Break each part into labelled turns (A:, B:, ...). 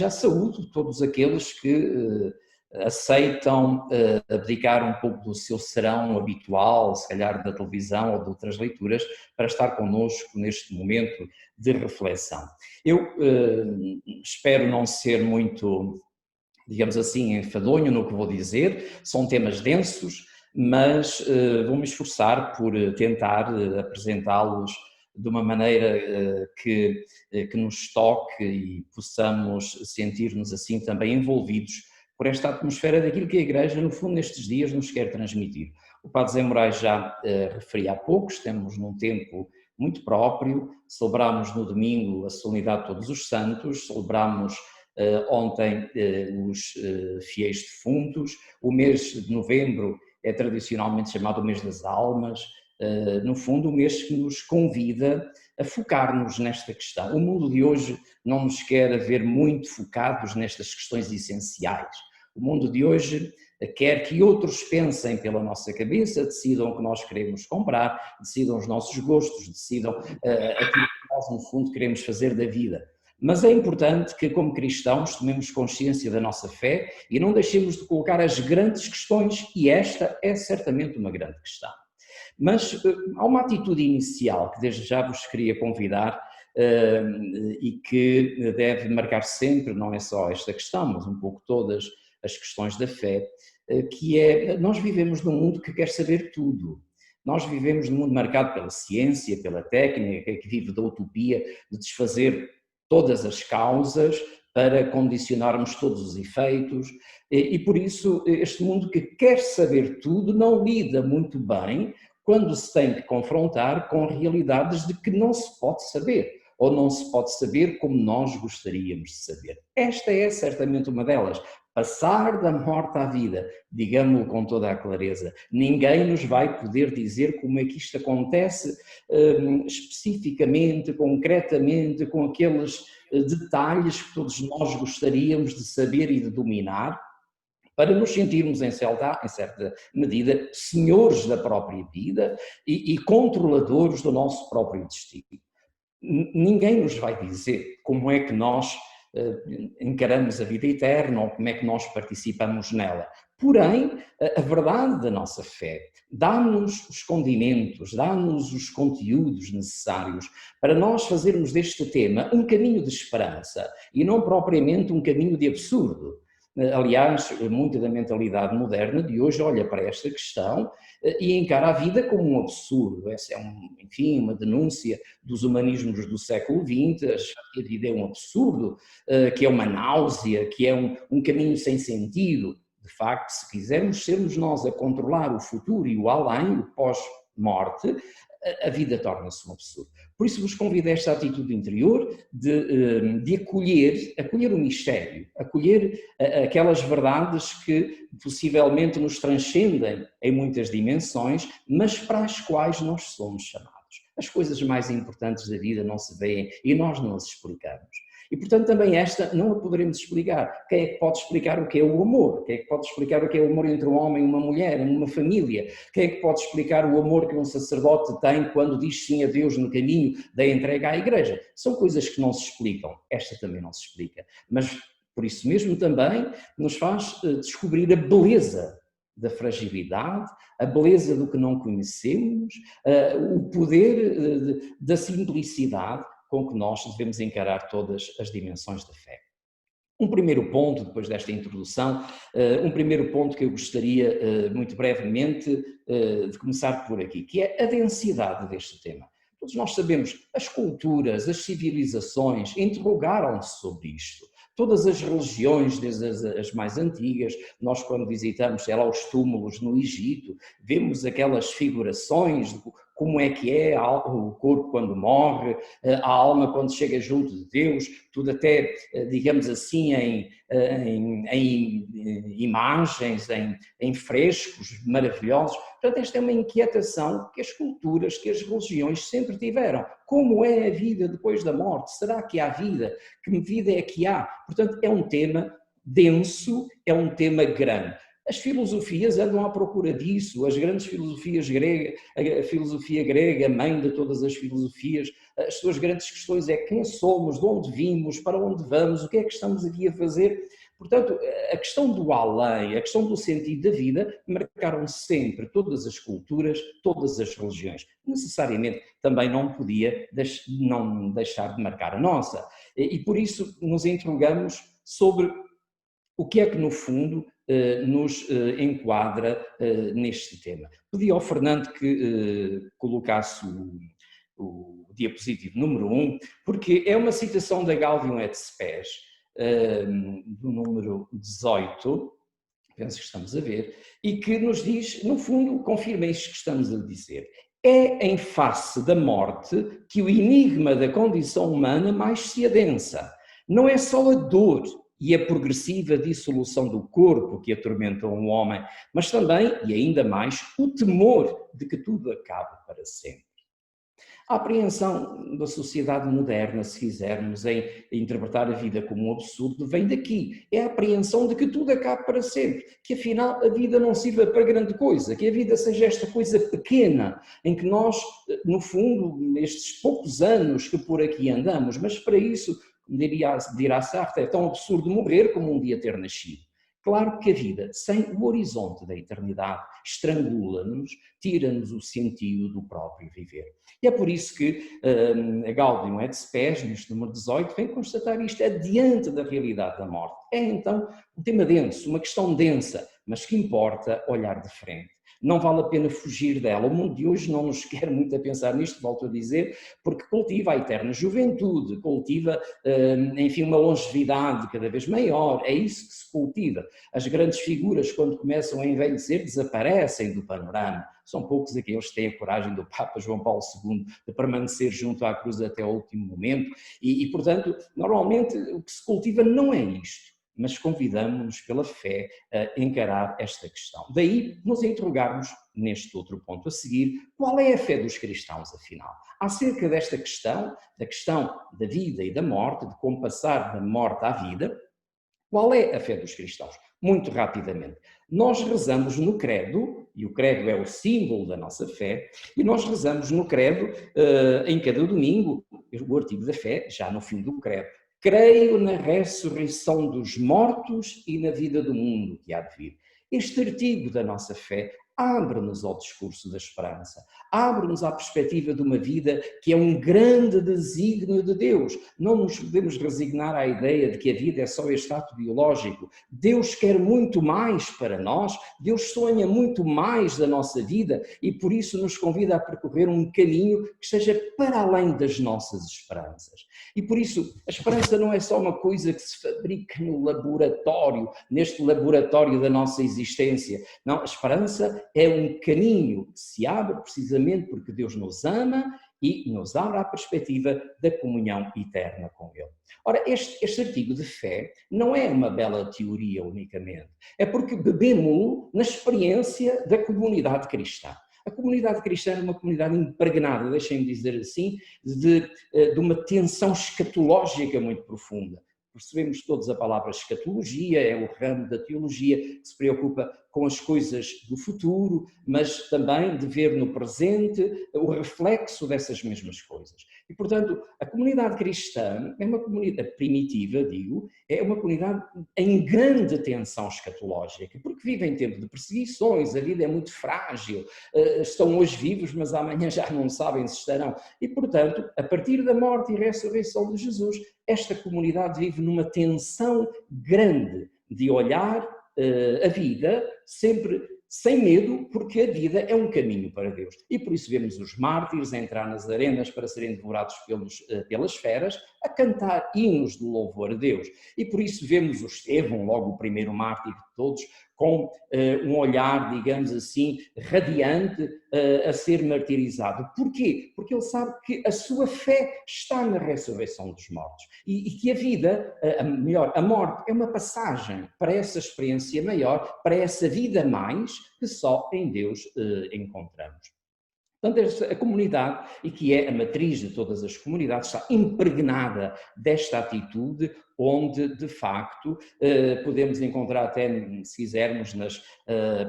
A: já saúdo todos aqueles que aceitam abdicar um pouco do seu serão habitual, se calhar da televisão ou de outras leituras, para estar connosco neste momento de reflexão. Eu espero não ser muito, digamos assim, enfadonho no que vou dizer, são temas densos, mas vou-me esforçar por tentar apresentá-los de uma maneira que nos toque e possamos sentir-nos assim também envolvidos por esta atmosfera daquilo que a Igreja, no fundo, nestes dias nos quer transmitir. O Padre Zé Moraes já referia há pouco, estamos num tempo muito próprio, celebramos no domingo a solenidade de Todos os Santos, celebramos ontem os fiéis defuntos, o mês de novembro é tradicionalmente chamado o mês das almas, no fundo o mês que nos convida a focar-nos nesta questão. O mundo de hoje não nos quer ver muito focados nestas questões essenciais. O mundo de hoje quer que outros pensem pela nossa cabeça, decidam o que nós queremos comprar, decidam os nossos gostos, decidam aquilo que nós no fundo queremos fazer da vida. Mas é importante que, como cristãos, tomemos consciência da nossa fé e não deixemos de colocar as grandes questões, e esta é certamente uma grande questão. Mas há uma atitude inicial que desde já vos queria convidar e que deve marcar sempre, não é só esta questão, mas um pouco todas as questões da fé, que é, nós vivemos num mundo que quer saber tudo. Nós vivemos num mundo marcado pela ciência, pela técnica, que vive da utopia de desfazer todas as causas para condicionarmos todos os efeitos, e por isso este mundo que quer saber tudo não lida muito bem quando se tem que confrontar com realidades de que não se pode saber, ou não se pode saber como nós gostaríamos de saber. Esta é certamente uma delas. Passar da morte à vida, digamos-lo com toda a clareza. Ninguém nos vai poder dizer como é que isto acontece especificamente, concretamente, com aqueles detalhes que todos nós gostaríamos de saber e de dominar, para nos sentirmos em certa medida senhores da própria vida e controladores do nosso próprio destino. Ninguém nos vai dizer como é que nós encaramos a vida eterna ou como é que nós participamos nela. Porém, a verdade da nossa fé dá-nos os condimentos, dá-nos os conteúdos necessários para nós fazermos deste tema um caminho de esperança e não propriamente um caminho de absurdo. Aliás, muita da mentalidade moderna de hoje olha para esta questão e encara a vida como um absurdo. Essa é, enfim, uma denúncia dos humanismos do século XX, achar que a vida é um absurdo, que é uma náusea, que é um caminho sem sentido. De facto, se quisermos sermos nós a controlar o futuro e o além, o pós-morte, a vida torna-se um absurdo. Por isso vos convido a esta atitude interior de acolher o mistério, acolher aquelas verdades que possivelmente nos transcendem em muitas dimensões, mas para as quais nós somos chamados. As coisas mais importantes da vida não se veem e nós não as explicamos. E, portanto, também esta não a poderemos explicar. Quem é que pode explicar o que é o amor? Quem é que pode explicar o que é o amor entre um homem e uma mulher, em uma família? Quem é que pode explicar o amor que um sacerdote tem quando diz sim a Deus no caminho da entrega à Igreja? São coisas que não se explicam. Esta também não se explica. Mas, por isso mesmo, também nos faz descobrir a beleza da fragilidade, a beleza do que não conhecemos, o poder da simplicidade com que nós devemos encarar todas as dimensões da fé. Um primeiro ponto, depois desta introdução, um primeiro ponto que eu gostaria muito brevemente de começar por aqui, que é a densidade deste tema. Todos nós sabemos, as culturas, as civilizações interrogaram-se sobre isto. Todas as religiões, desde as mais antigas, nós quando visitamos, sei lá, os túmulos no Egito, vemos aquelas figurações de como é que é o corpo quando morre, a alma quando chega junto de Deus, tudo até, digamos assim, em imagens, em frescos maravilhosos. Portanto, esta é uma inquietação que as culturas, que as religiões sempre tiveram. Como é a vida depois da morte? Será que há vida? Que vida é que há? Portanto, é um tema denso, é um tema grande. As filosofias andam à procura disso, as grandes filosofias gregas, a filosofia grega, mãe de todas as filosofias, as suas grandes questões é quem somos, de onde vimos, para onde vamos, o que é que estamos aqui a fazer. Portanto, a questão do além, a questão do sentido da vida, marcaram sempre todas as culturas, todas as religiões. Necessariamente também não podia não deixar de marcar a nossa. E por isso nos interrogamos sobre o que é que, no fundo, nos enquadra neste tema. Pedi ao Fernando que colocasse o diapositivo número 1, porque é uma citação da Gaudium et Spes, do número 18, penso que estamos a ver, e que nos diz, no fundo, confirma isto que estamos a dizer. É em face da morte que o enigma da condição humana mais se adensa. Não é só a dor e a progressiva dissolução do corpo que atormentam o homem, mas também, e ainda mais, o temor de que tudo acabe para sempre. A apreensão da sociedade moderna, se quisermos, em interpretar a vida como um absurdo, vem daqui. É a apreensão de que tudo acabe para sempre, que afinal a vida não sirva para grande coisa, que a vida seja esta coisa pequena, em que nós, no fundo, estes poucos anos que por aqui andamos, mas para isso, dirá Sartre, é tão absurdo morrer como um dia ter nascido. Claro que a vida, sem o horizonte da eternidade, estrangula-nos, tira-nos o sentido do próprio viver. E é por isso que a Gaudium et Spes, neste número 18, vem constatar isto adiante da realidade da morte. É então um tema denso, uma questão densa, mas que importa olhar de frente. Não vale a pena fugir dela. O mundo de hoje não nos quer muito a pensar nisto, volto a dizer, porque cultiva a eterna juventude, cultiva, enfim, uma longevidade cada vez maior. É isso que se cultiva. As grandes figuras, quando começam a envelhecer, desaparecem do panorama. São poucos aqueles que têm a coragem do Papa João Paulo II de permanecer junto à cruz até o último momento. Portanto, normalmente o que se cultiva não é isto, mas convidamos-nos pela fé a encarar esta questão. Daí nos interrogarmos neste outro ponto a seguir, qual é a fé dos cristãos, afinal? Acerca desta questão, da questão da vida e da morte, de como passar da morte à vida, qual é a fé dos cristãos? Muito rapidamente. Nós rezamos no credo, e o credo é o símbolo da nossa fé, e nós rezamos no credo em cada domingo, o artigo da fé, já no fim do credo. Creio na ressurreição dos mortos e na vida do mundo que há de vir. Este artigo da nossa fé abre-nos ao discurso da esperança, abre-nos à perspectiva de uma vida que é um grande desígnio de Deus. Não nos podemos resignar à ideia de que a vida é só este ato biológico. Deus quer muito mais para nós, Deus sonha muito mais da nossa vida e por isso nos convida a percorrer um caminho que esteja para além das nossas esperanças. E por isso, a esperança não é só uma coisa que se fabrica no laboratório, neste laboratório da nossa existência. Não, a esperança é um caminho que se abre precisamente porque Deus nos ama e nos abre a perspectiva da comunhão eterna com Ele. Ora, este artigo de fé não é uma bela teoria unicamente, é porque bebemos-lo na experiência da comunidade cristã. A comunidade cristã é uma comunidade impregnada, deixem-me dizer assim, de uma tensão escatológica muito profunda. Percebemos todos a palavra escatologia, é o ramo da teologia que se preocupa com as coisas do futuro, mas também de ver no presente o reflexo dessas mesmas coisas. E, portanto, a comunidade cristã é uma comunidade primitiva, digo, é uma comunidade em grande tensão escatológica, porque vive em tempo de perseguições, a vida é muito frágil, estão hoje vivos, mas amanhã já não sabem se estarão. E, portanto, a partir da morte e ressurreição de Jesus, esta comunidade vive numa tensão grande de olhar a vida sempre sem medo, porque a vida é um caminho para Deus. E por isso vemos os mártires a entrar nas arenas para serem devorados pelas feras, a cantar hinos de louvor a Deus. E por isso vemos o Estevão, logo o primeiro mártir de todos, com um olhar, digamos assim, radiante a ser martirizado. Porquê? Porque ele sabe que a sua fé está na ressurreição dos mortos e que a vida, a morte, é uma passagem para essa experiência maior, para essa vida mais que só em Deus encontramos. Portanto, a comunidade, e que é a matriz de todas as comunidades, está impregnada desta atitude, onde, de facto, podemos encontrar até, se quisermos,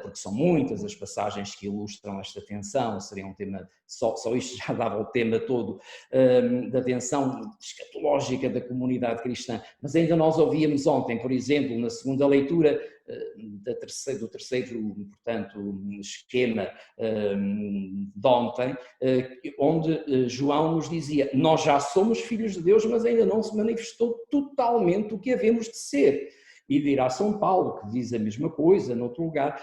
A: porque são muitas as passagens que ilustram esta tensão, seria um tema, só isto já dava o tema todo, da tensão escatológica da comunidade cristã, mas ainda nós ouvíamos ontem, por exemplo, na segunda leitura, do terceiro, portanto, esquema de ontem, onde João nos dizia: nós já somos filhos de Deus, mas ainda não se manifestou totalmente o que havemos de ser. E dirá São Paulo, que diz a mesma coisa, noutro lugar,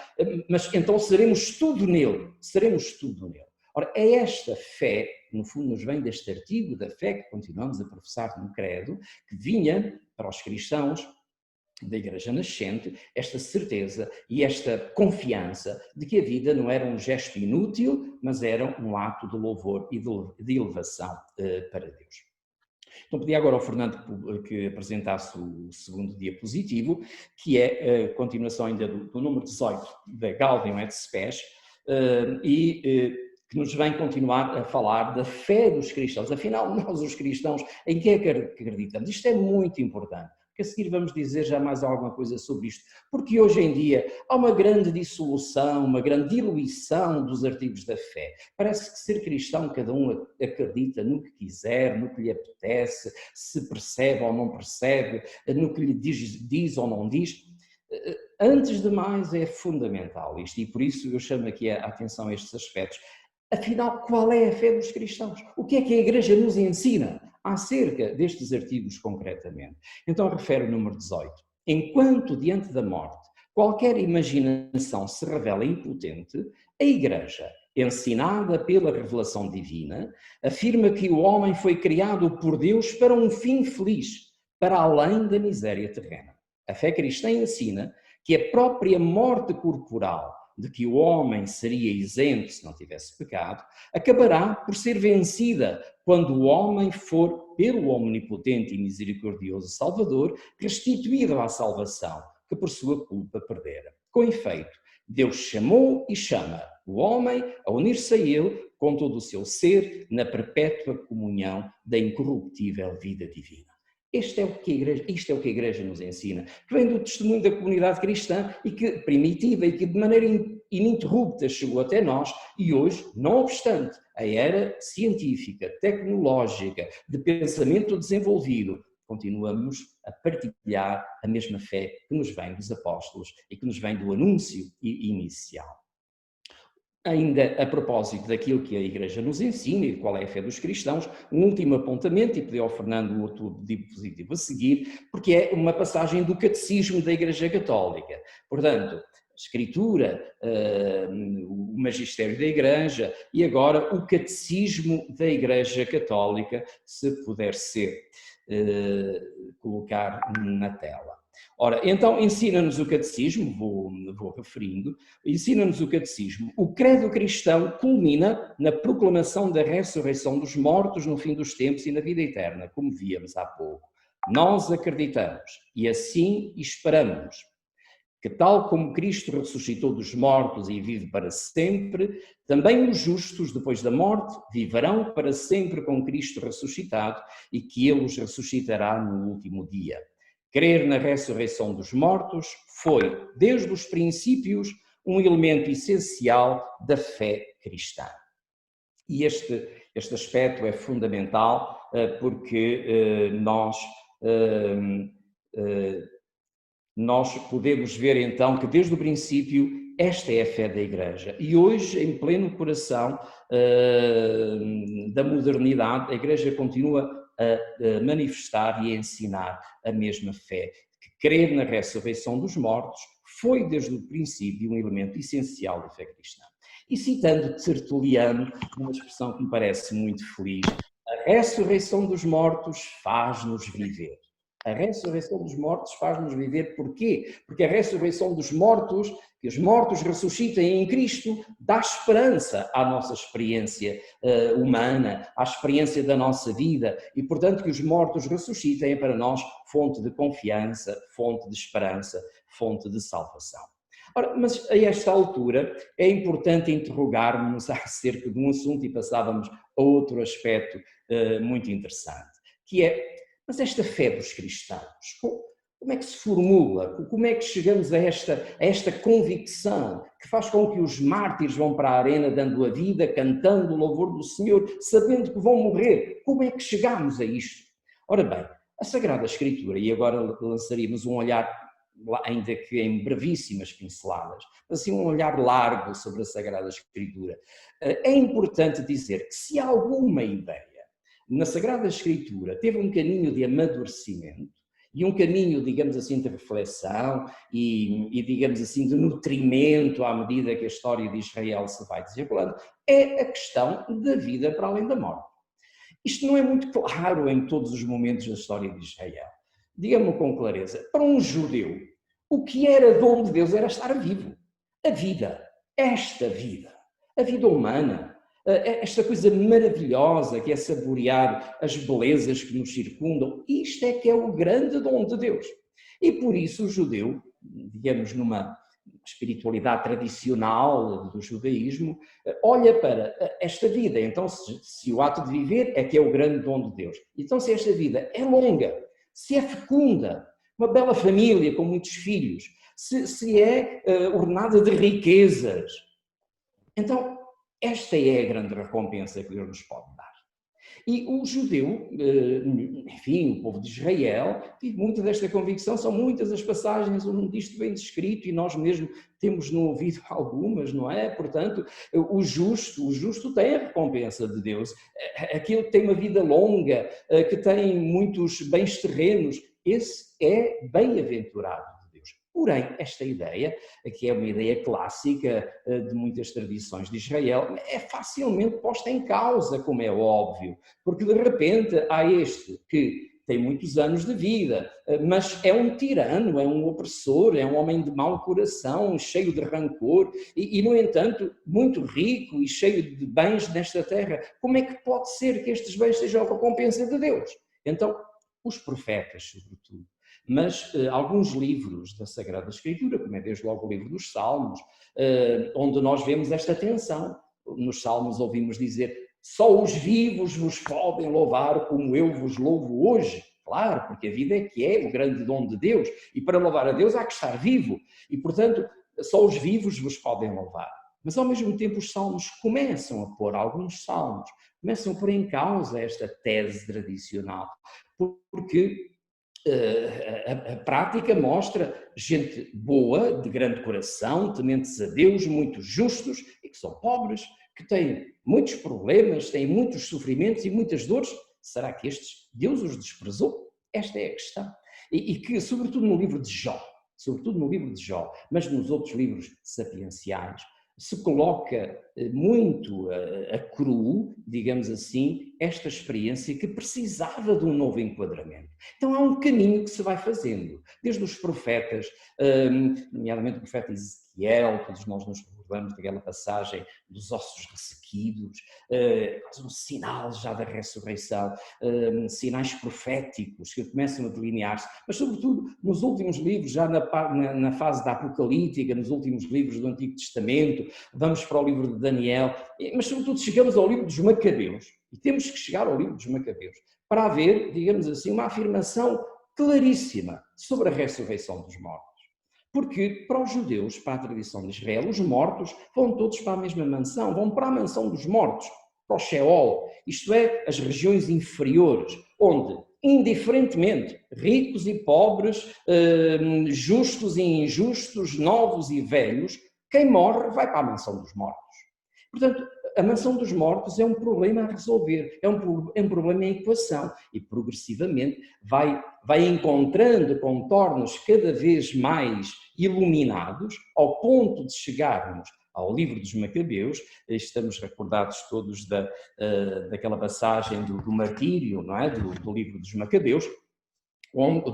A: mas então seremos tudo nele, seremos tudo nele. Ora, é esta fé, no fundo nos vem deste artigo da fé que continuamos a professar no credo, que vinha para os cristãos da Igreja nascente, esta certeza e esta confiança de que a vida não era um gesto inútil, mas era um ato de louvor e de elevação para Deus. Então pedi agora ao Fernando que apresentasse o segundo diapositivo, que é a continuação ainda do número 18 da Gaudium et Spes, que nos vem continuar a falar da fé dos cristãos. Afinal, nós os cristãos, em que é que acreditamos? Isto é muito importante, porque a seguir vamos dizer já mais alguma coisa sobre isto, porque hoje em dia há uma grande dissolução, uma grande diluição dos artigos da fé. Parece que ser cristão, cada um acredita no que quiser, no que lhe apetece, se percebe ou não percebe, no que lhe diz ou não diz. Antes de mais, é fundamental isto, e por isso eu chamo aqui a atenção a estes aspectos. Afinal, qual é a fé dos cristãos? O que é que a Igreja nos ensina acerca destes artigos concretamente? Então refere o número 18. Enquanto diante da morte qualquer imaginação se revela impotente, a Igreja, ensinada pela revelação divina, afirma que o homem foi criado por Deus para um fim feliz, para além da miséria terrena. A fé cristã ensina que a própria morte corporal, de que o homem seria isento se não tivesse pecado, acabará por ser vencida quando o homem for, pelo omnipotente e misericordioso Salvador, restituído à salvação que por sua culpa perdera. Com efeito, Deus chamou e chama o homem a unir-se a ele com todo o seu ser na perpétua comunhão da incorruptível vida divina. Isto é o que a Igreja nos ensina, que vem do testemunho da comunidade cristã e que primitiva e que de maneira ininterrupta chegou até nós, e hoje, não obstante a era científica, tecnológica, de pensamento desenvolvido, continuamos a partilhar a mesma fé que nos vem dos apóstolos e que nos vem do anúncio inicial. Ainda a propósito daquilo que a Igreja nos ensina e de qual é a fé dos cristãos, um último apontamento, e pedi ao Fernando o outro diapositivo a seguir, porque é uma passagem do Catecismo da Igreja Católica. Portanto, a Escritura, o Magistério da Igreja e agora o Catecismo da Igreja Católica, se puder ser colocar na tela. Ora, então ensina-nos o Catecismo, vou referindo, ensina-nos o Catecismo. O credo cristão culmina na proclamação da ressurreição dos mortos no fim dos tempos e na vida eterna, como víamos há pouco. Nós acreditamos e assim esperamos que, tal como Cristo ressuscitou dos mortos e vive para sempre, também os justos, depois da morte, viverão para sempre com Cristo ressuscitado e que Ele os ressuscitará no último dia. Crer na ressurreição dos mortos foi, desde os princípios, um elemento essencial da fé cristã. E este aspecto é fundamental porque nós podemos ver então que desde o princípio esta é a fé da Igreja. E hoje, em pleno coração da modernidade, a Igreja continua a manifestar e a ensinar a mesma fé, que crer na ressurreição dos mortos foi desde o princípio um elemento essencial da fé cristã. E citando Tertuliano, uma expressão que me parece muito feliz, a ressurreição dos mortos faz-nos viver. A ressurreição dos mortos faz-nos viver. Porquê? Porque a ressurreição dos mortos, que os mortos ressuscitem em Cristo, dá esperança à nossa experiência humana, à experiência da nossa vida, e portanto que os mortos ressuscitem é para nós fonte de confiança, fonte de esperança, fonte de salvação. Ora, mas a esta altura é importante interrogarmos acerca de um assunto e passávamos a outro aspecto muito interessante, que é, mas esta fé dos cristãos, como é que se formula? Como é que chegamos a esta convicção que faz com que os mártires vão para a arena dando a vida, cantando o louvor do Senhor, sabendo que vão morrer? Como é que chegamos a isto? Ora bem, a Sagrada Escritura, e agora lançaríamos um olhar, ainda que em brevíssimas pinceladas, mas assim um olhar largo sobre a Sagrada Escritura. É importante dizer que se alguma ideia na Sagrada Escritura teve um caminho de amadurecimento e um caminho, digamos assim, de reflexão e digamos assim, de nutrimento à medida que a história de Israel se vai desenrolando, é a questão da vida para além da morte. Isto não é muito claro em todos os momentos da história de Israel. Digamos com clareza, para um judeu, o que era dom de Deus era estar vivo. A vida, esta vida, a vida humana, esta coisa maravilhosa que é saborear as belezas que nos circundam, isto é que é o grande dom de Deus. E por isso o judeu, digamos numa espiritualidade tradicional do judaísmo, olha para esta vida. Então, se o ato de viver é que é o grande dom de Deus. Então, se esta vida é longa, se é fecunda, uma bela família com muitos filhos, se é ornada de riquezas, então esta é a grande recompensa que Deus nos pode dar. E o judeu, enfim, o povo de Israel, tem muita desta convicção, são muitas as passagens onde isto vem descrito e nós mesmo temos no ouvido algumas, não é? Portanto, o justo tem a recompensa de Deus, aquele que tem uma vida longa, que tem muitos bens terrenos, esse é bem-aventurado. Porém, esta ideia, que é uma ideia clássica de muitas tradições de Israel, é facilmente posta em causa, como é óbvio, porque de repente há este que tem muitos anos de vida, mas é um tirano, é um opressor, é um homem de mau coração, cheio de rancor e, no entanto, muito rico e cheio de bens nesta terra. Como é que pode ser que estes bens sejam a recompensa de Deus? Então, os profetas, sobretudo, mas alguns livros da Sagrada Escritura, como é desde logo o livro dos Salmos, onde nós vemos esta tensão. Nos Salmos ouvimos dizer, só os vivos vos podem louvar como eu vos louvo hoje. Claro, porque a vida é que é o grande dom de Deus, e para louvar a Deus há que estar vivo, e portanto só os vivos vos podem louvar. Mas ao mesmo tempo os Salmos começam a pôr, alguns Salmos, começam a pôr em causa esta tese tradicional, porque a prática mostra gente boa, de grande coração, tementes a Deus, muito justos e que são pobres, que têm muitos problemas, têm muitos sofrimentos e muitas dores. Será que estes Deus os desprezou? Esta é a questão. E que, sobretudo no livro de Jó, mas nos outros livros sapienciais, se coloca muito a cru, digamos assim, esta experiência que precisava de um novo enquadramento. Então há um caminho que se vai fazendo, desde os profetas, nomeadamente o profeta Ezequiel, todos nós nos recordamos daquela passagem dos ossos ressequidos, um sinal já da ressurreição, sinais proféticos que começam a delinear-se, mas sobretudo nos últimos livros, já na fase da Apocalíptica, nos últimos livros do Antigo Testamento, vamos para o livro de Daniel, mas sobretudo chegamos ao livro dos Macabeus, e temos que chegar ao livro dos Macabeus, para haver, digamos assim, uma afirmação claríssima sobre a ressurreição dos mortos. Porque para os judeus, para a tradição de Israel, os mortos vão todos para a mesma mansão, vão para a mansão dos mortos, para o Sheol, isto é, as regiões inferiores, onde, indiferentemente, ricos e pobres, justos e injustos, novos e velhos, quem morre vai para a mansão dos mortos. Portanto, a mansão dos mortos é um problema a resolver, é um problema em equação e progressivamente vai encontrando contornos cada vez mais iluminados ao ponto de chegarmos ao livro dos Macabeus. Estamos recordados todos daquela passagem do martírio, não é? do livro dos Macabeus,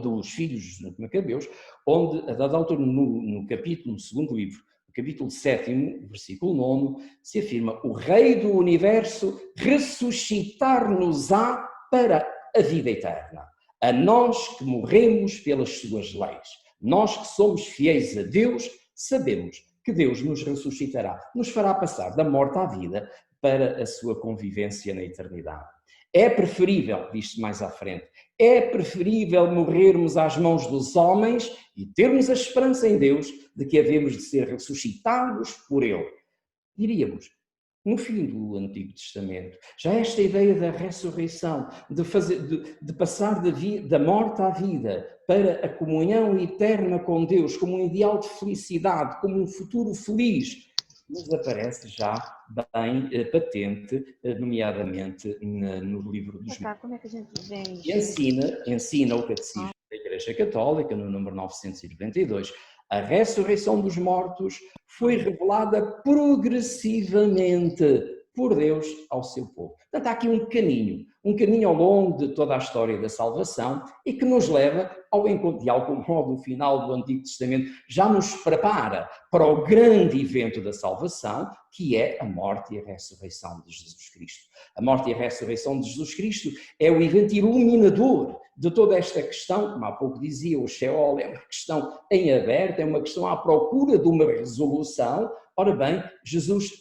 A: dos filhos dos Macabeus, onde, a dada altura, no capítulo, no segundo livro, capítulo 7, versículo 9, se afirma: o Rei do Universo ressuscitar-nos-á para a vida eterna, a nós que morremos pelas suas leis, nós que somos fiéis a Deus, sabemos que Deus nos ressuscitará, nos fará passar da morte à vida para a sua convivência na eternidade. É preferível, diz-se mais à frente, é preferível morrermos às mãos dos homens e termos a esperança em Deus de que havemos de ser ressuscitados por Ele. Diríamos, no fim do Antigo Testamento, já esta ideia da ressurreição, de passar da morte à vida para a comunhão eterna com Deus, como um ideal de felicidade, como um futuro feliz, nos aparece já bem patente, nomeadamente no livro dos Mortos.
B: Como é que a gente vê isso?
A: E ensina o Catecismo da Igreja Católica, no número 992, a ressurreição dos mortos foi revelada progressivamente por Deus ao seu povo. Portanto, há aqui um caminho ao longo de toda a história da salvação e que nos leva ao encontro, de algum modo, o final do Antigo Testamento já nos prepara para o grande evento da salvação, que é a morte e a ressurreição de Jesus Cristo. A morte e a ressurreição de Jesus Cristo é o evento iluminador de toda esta questão, como há pouco dizia, o Sheol é uma questão em aberto, é uma questão à procura de uma resolução. Ora bem, Jesus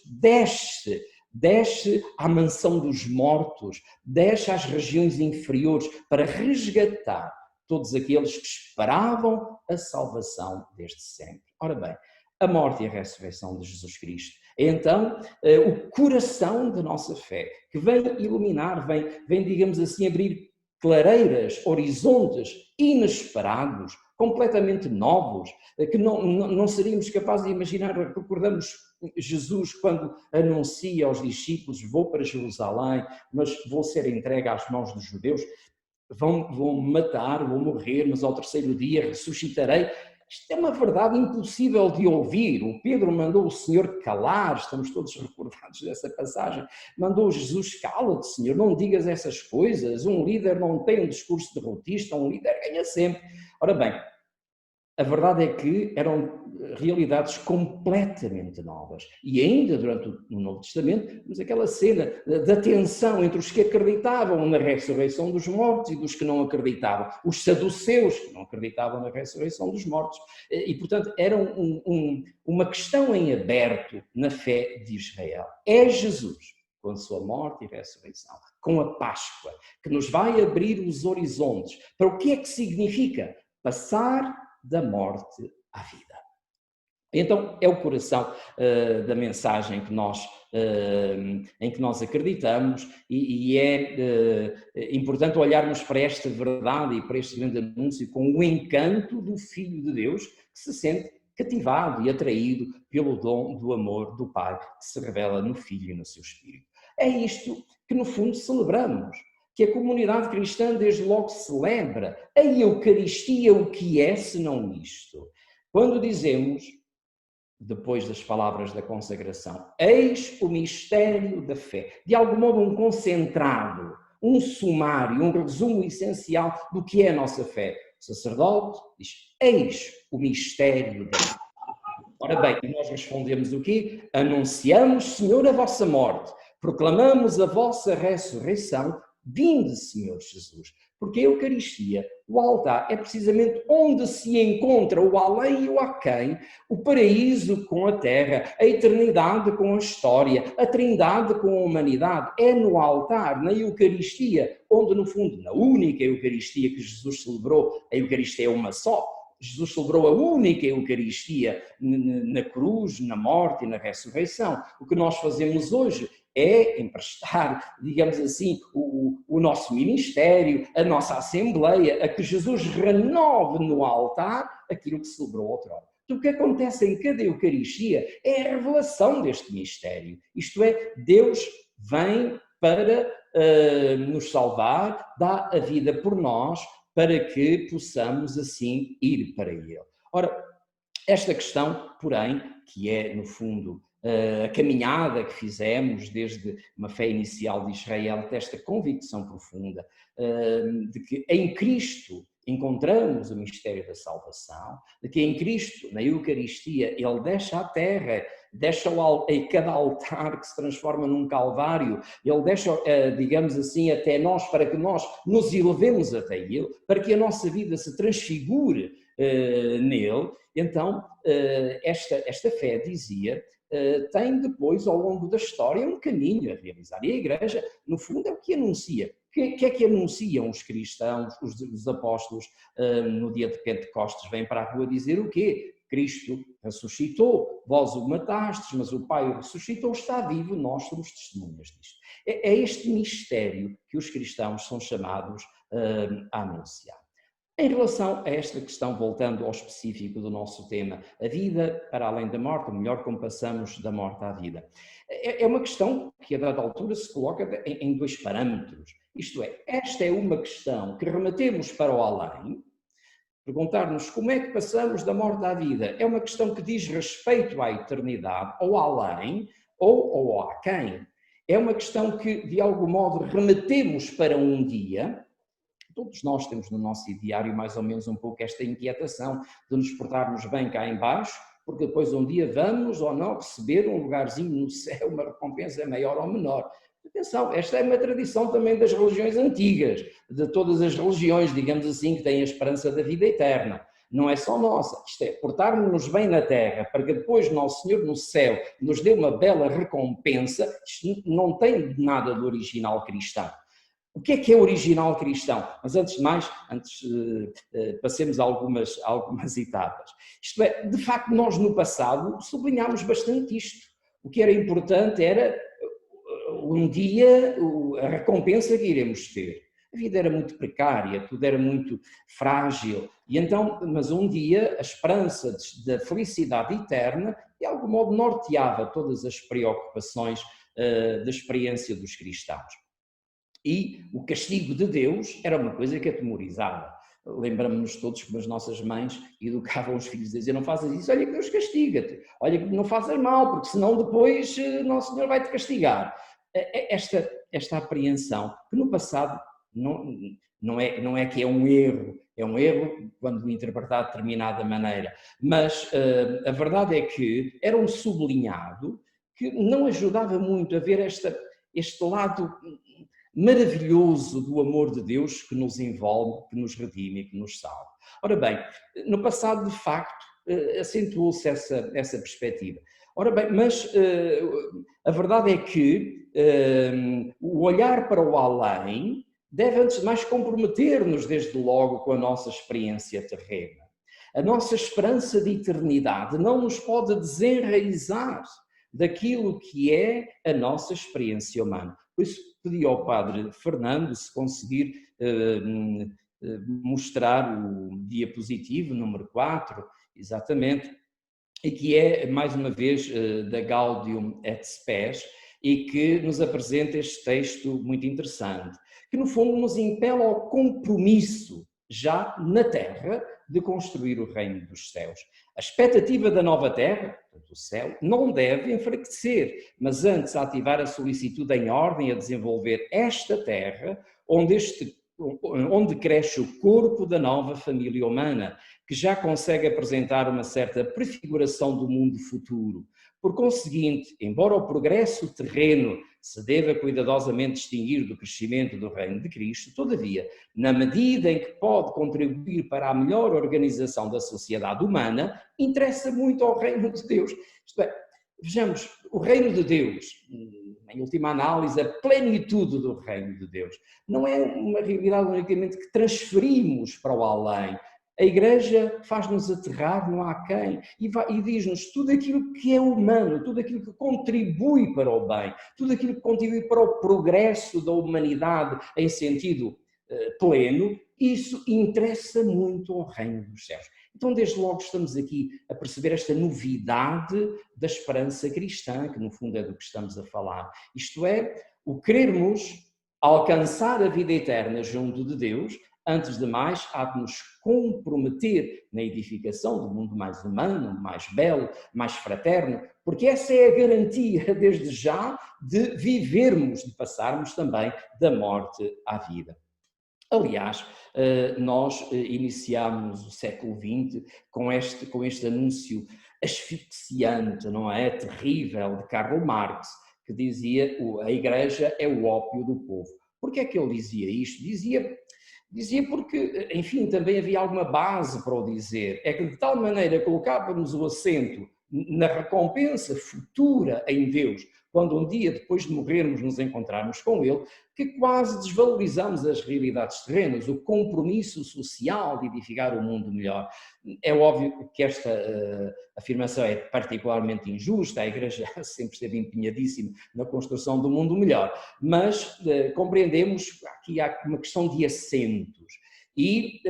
A: desce à mansão dos mortos, desce às regiões inferiores para resgatar todos aqueles que esperavam a salvação desde sempre. Ora bem, a morte e a ressurreição de Jesus Cristo é então o coração da nossa fé, que vem iluminar, vem, digamos assim, abrir clareiras, horizontes inesperados, completamente novos, que não seríamos capazes de imaginar. Recordamos Jesus quando anuncia aos discípulos: vou para Jerusalém, mas vou ser entregue às mãos dos judeus, vão me matar, vou morrer, mas ao terceiro dia ressuscitarei. Isto é uma verdade impossível de ouvir. O Pedro mandou o Senhor calar, estamos todos recordados dessa passagem, mandou Jesus: cala-te, Senhor, não digas essas coisas, um líder não tem um discurso derrotista, um líder ganha sempre. Ora bem, a verdade é que eram realidades completamente novas. E ainda durante o Novo Testamento, temos aquela cena da tensão entre os que acreditavam na ressurreição dos mortos e dos que não acreditavam. Os saduceus, que não acreditavam na ressurreição dos mortos. E, portanto, era uma questão em aberto na fé de Israel. É Jesus, com a sua morte e ressurreição, com a Páscoa, que nos vai abrir os horizontes para o que é que significa passar da morte à vida. Então, é o coração da mensagem em que nós acreditamos e é importante olharmos para esta verdade e para este grande anúncio com o encanto do Filho de Deus, que se sente cativado e atraído pelo dom do amor do Pai, que se revela no Filho e no seu Espírito. É isto que, no fundo, celebramos, que a comunidade cristã desde logo celebra. A Eucaristia, o que é senão isto? Quando dizemos, depois das palavras da consagração, eis o mistério da fé, de algum modo um concentrado, um sumário, um resumo essencial do que é a nossa fé. O sacerdote diz, eis o mistério da fé. Ora bem, e nós respondemos o quê? Anunciamos, Senhor, a vossa morte, proclamamos a vossa ressurreição. Vinde, Senhor Jesus, porque a Eucaristia, o altar, é precisamente onde se encontra o além e o aquém, o paraíso com a terra, a eternidade com a história, a trindade com a humanidade. É no altar, na Eucaristia, onde no fundo, na única Eucaristia que Jesus celebrou, a Eucaristia é uma só. Jesus celebrou a única Eucaristia na cruz, na morte e na ressurreição. O que nós fazemos hoje é emprestar, digamos assim, o nosso ministério, a nossa assembleia, a que Jesus renove no altar aquilo que celebrou outrora. O que acontece em cada Eucaristia é a revelação deste mistério. Isto é, Deus vem para nos salvar, dá a vida por nós, para que possamos assim ir para Ele. Ora, esta questão, porém, que é no fundo a caminhada que fizemos desde uma fé inicial de Israel até esta convicção profunda de que em Cristo encontramos o mistério da salvação, de que em Cristo, na Eucaristia, Ele deixa a terra, deixa em cada altar que se transforma num calvário, Ele deixa, digamos assim, até nós, para que nós nos elevemos até Ele, para que a nossa vida se transfigure nele. Então, esta fé, dizia, tem depois, ao longo da história, um caminho a realizar. E a Igreja, no fundo, é o que anuncia. O que é que anunciam os cristãos, os apóstolos, no dia de Pentecostes? Vêm para a rua dizer o quê? Cristo ressuscitou, vós o matastes, mas o Pai o ressuscitou, está vivo, nós somos testemunhas disto. É este mistério que os cristãos são chamados a anunciar. Em relação a esta questão, voltando ao específico do nosso tema, a vida para além da morte, ou melhor, como passamos da morte à vida, é uma questão que a dada altura se coloca em dois parâmetros. Isto é, esta é uma questão que remetemos para o além. Perguntar-nos como é que passamos da morte à vida é uma questão que diz respeito à eternidade, ou além, ou a quem. É uma questão que, de algum modo, remetemos para um dia. Todos nós temos no nosso diário mais ou menos um pouco esta inquietação de nos portarmos bem cá em baixo, porque depois um dia vamos ou não receber um lugarzinho no céu, uma recompensa maior ou menor. Atenção, esta é uma tradição também das religiões antigas, de todas as religiões, digamos assim, que têm a esperança da vida eterna. Não é só nossa, isto é, portarmos-nos bem na terra, para que depois Nosso Senhor no céu nos dê uma bela recompensa, isto não tem nada do original cristão. O que é original cristão? Mas antes de mais, passemos algumas etapas. Isto é, de facto, nós no passado sublinhámos bastante isto. O que era importante era um dia a recompensa que iremos ter. A vida era muito precária, tudo era muito frágil, e então, mas um dia a esperança da felicidade eterna, de algum modo, norteava todas as preocupações da experiência dos cristãos. E o castigo de Deus era uma coisa que atemorizava. Lembramos-nos todos como as nossas mães educavam os filhos a dizer: não faças isso, olha que Deus castiga-te, olha que não fazes mal, porque senão depois Nosso Senhor vai-te castigar. Esta apreensão, que no passado não é que é um erro quando interpretado de determinada maneira, mas a verdade é que era um sublinhado que não ajudava muito a ver este lado maravilhoso do amor de Deus que nos envolve, que nos redime e que nos salva. Ora bem, no passado, de facto, acentuou-se essa perspectiva. Ora bem, mas a verdade é que o olhar para o além deve, antes de mais, comprometer-nos, desde logo, com a nossa experiência terrena. A nossa esperança de eternidade não nos pode desenraizar daquilo que é a nossa experiência humana. Por isso, pedi ao Padre Fernando se conseguir mostrar o diapositivo número 4, exatamente, e que é, mais uma vez, da Gaudium et Spes, e que nos apresenta este texto muito interessante, que no fundo nos impele ao compromisso, já na Terra, de construir o reino dos céus. A expectativa da nova Terra, do céu, não deve enfraquecer, mas antes ativar a solicitude em ordem a desenvolver esta Terra, onde cresce o corpo da nova família humana, que já consegue apresentar uma certa prefiguração do mundo futuro. Por conseguinte, embora o progresso terreno se deva cuidadosamente distinguir do crescimento do reino de Cristo, todavia, na medida em que pode contribuir para a melhor organização da sociedade humana, interessa muito ao reino de Deus. Isto é, vejamos, o reino de Deus, em última análise, a plenitude do reino de Deus, não é uma realidade unicamente que transferimos para o além. A Igreja faz-nos aterrar no aquém e diz-nos tudo aquilo que é humano, tudo aquilo que contribui para o bem, tudo aquilo que contribui para o progresso da humanidade em sentido pleno, isso interessa muito ao reino dos céus. Então, desde logo, estamos aqui a perceber esta novidade da esperança cristã, que no fundo é do que estamos a falar. Isto é, o querermos alcançar a vida eterna junto de Deus. Antes de mais, há de nos comprometer na edificação do mundo mais humano, mais belo, mais fraterno, porque essa é a garantia, desde já, de vivermos, de passarmos também da morte à vida. Aliás, nós iniciámos o século XX com este anúncio asfixiante, não é? Terrível, de Karl Marx, que dizia: a Igreja é o ópio do povo. Por que é que ele dizia isto? Dizia Dizia porque, enfim, também havia alguma base para o dizer. É que de tal maneira colocávamos o acento na recompensa futura em Deus, quando um dia depois de morrermos nos encontrarmos com Ele, que quase desvalorizamos as realidades terrenas, o compromisso social de edificar um mundo melhor. É óbvio que esta afirmação é particularmente injusta, a Igreja sempre esteve empenhadíssima na construção do mundo melhor, mas compreendemos que aqui há uma questão de acentos. E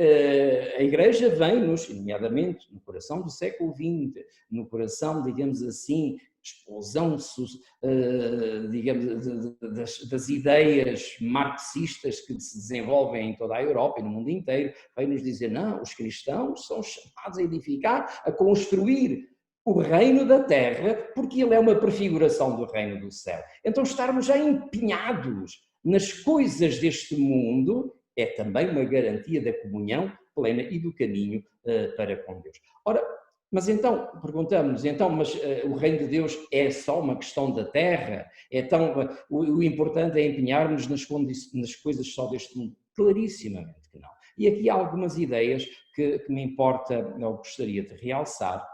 A: a Igreja vem-nos, nomeadamente no coração do século XX, no coração, digamos assim, explosão, digamos, das ideias marxistas que se desenvolvem em toda a Europa e no mundo inteiro, vem-nos dizer, não, os cristãos são chamados a edificar, a construir o reino da terra, porque ele é uma prefiguração do reino do céu. Então estarmos já empenhados nas coisas deste mundo é também uma garantia da comunhão plena e do caminho para com Deus. Ora, mas então, perguntamos, então, mas o reino de Deus é só uma questão da terra? Então, o importante é empenhar-nos nas coisas só deste mundo? Clarissimamente que não. E aqui há algumas ideias que me importa, eu gostaria de realçar,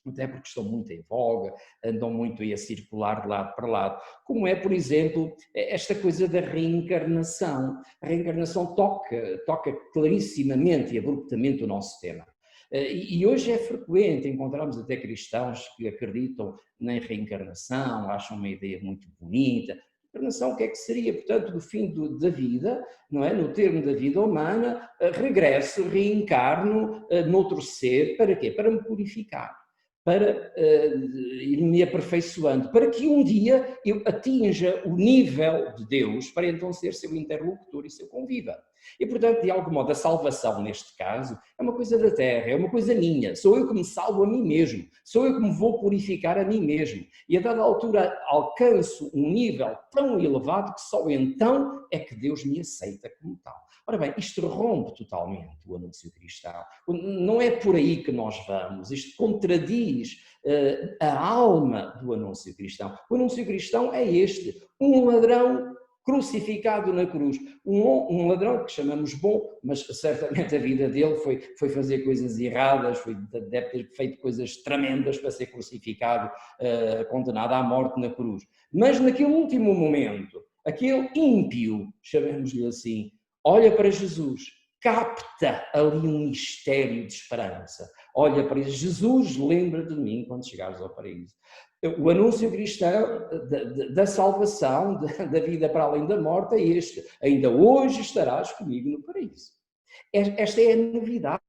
A: até porque estão muito em voga, andam muito aí a circular de lado para lado, como é, por exemplo, esta coisa da reencarnação. A reencarnação toca clarissimamente e abruptamente o nosso tema. E hoje é frequente encontrarmos até cristãos que acreditam na reencarnação, acham uma ideia muito bonita. Reencarnação, o que é que seria? Portanto, do fim da vida, não é? No termo da vida humana, regresso, reencarno noutro ser, para quê? Para me purificar, para ir me aperfeiçoando, para que um dia eu atinja o nível de Deus, para então ser seu interlocutor e seu conviva. E, portanto, de algum modo, a salvação, neste caso, é uma coisa da terra, é uma coisa minha. Sou eu que me salvo a mim mesmo, sou eu que me vou purificar a mim mesmo. E a dada altura alcanço um nível tão elevado que só então é que Deus me aceita como tal. Ora bem, isto rompe totalmente o anúncio cristão. Não é por aí que nós vamos. Isto contradiz a alma do anúncio cristão. O anúncio cristão é este: um ladrão crucificado na cruz. Um ladrão que chamamos bom, mas certamente a vida dele foi fazer coisas erradas, deve ter feito coisas tremendas para ser crucificado, condenado à morte na cruz. Mas naquele último momento, aquele ímpio, chamemos-lhe assim, olha para Jesus, capta ali um mistério de esperança. Olha para Jesus, lembra de mim quando chegares ao paraíso. O anúncio cristão da salvação, da vida para além da morte é este: ainda hoje estarás comigo no paraíso. Esta é a novidade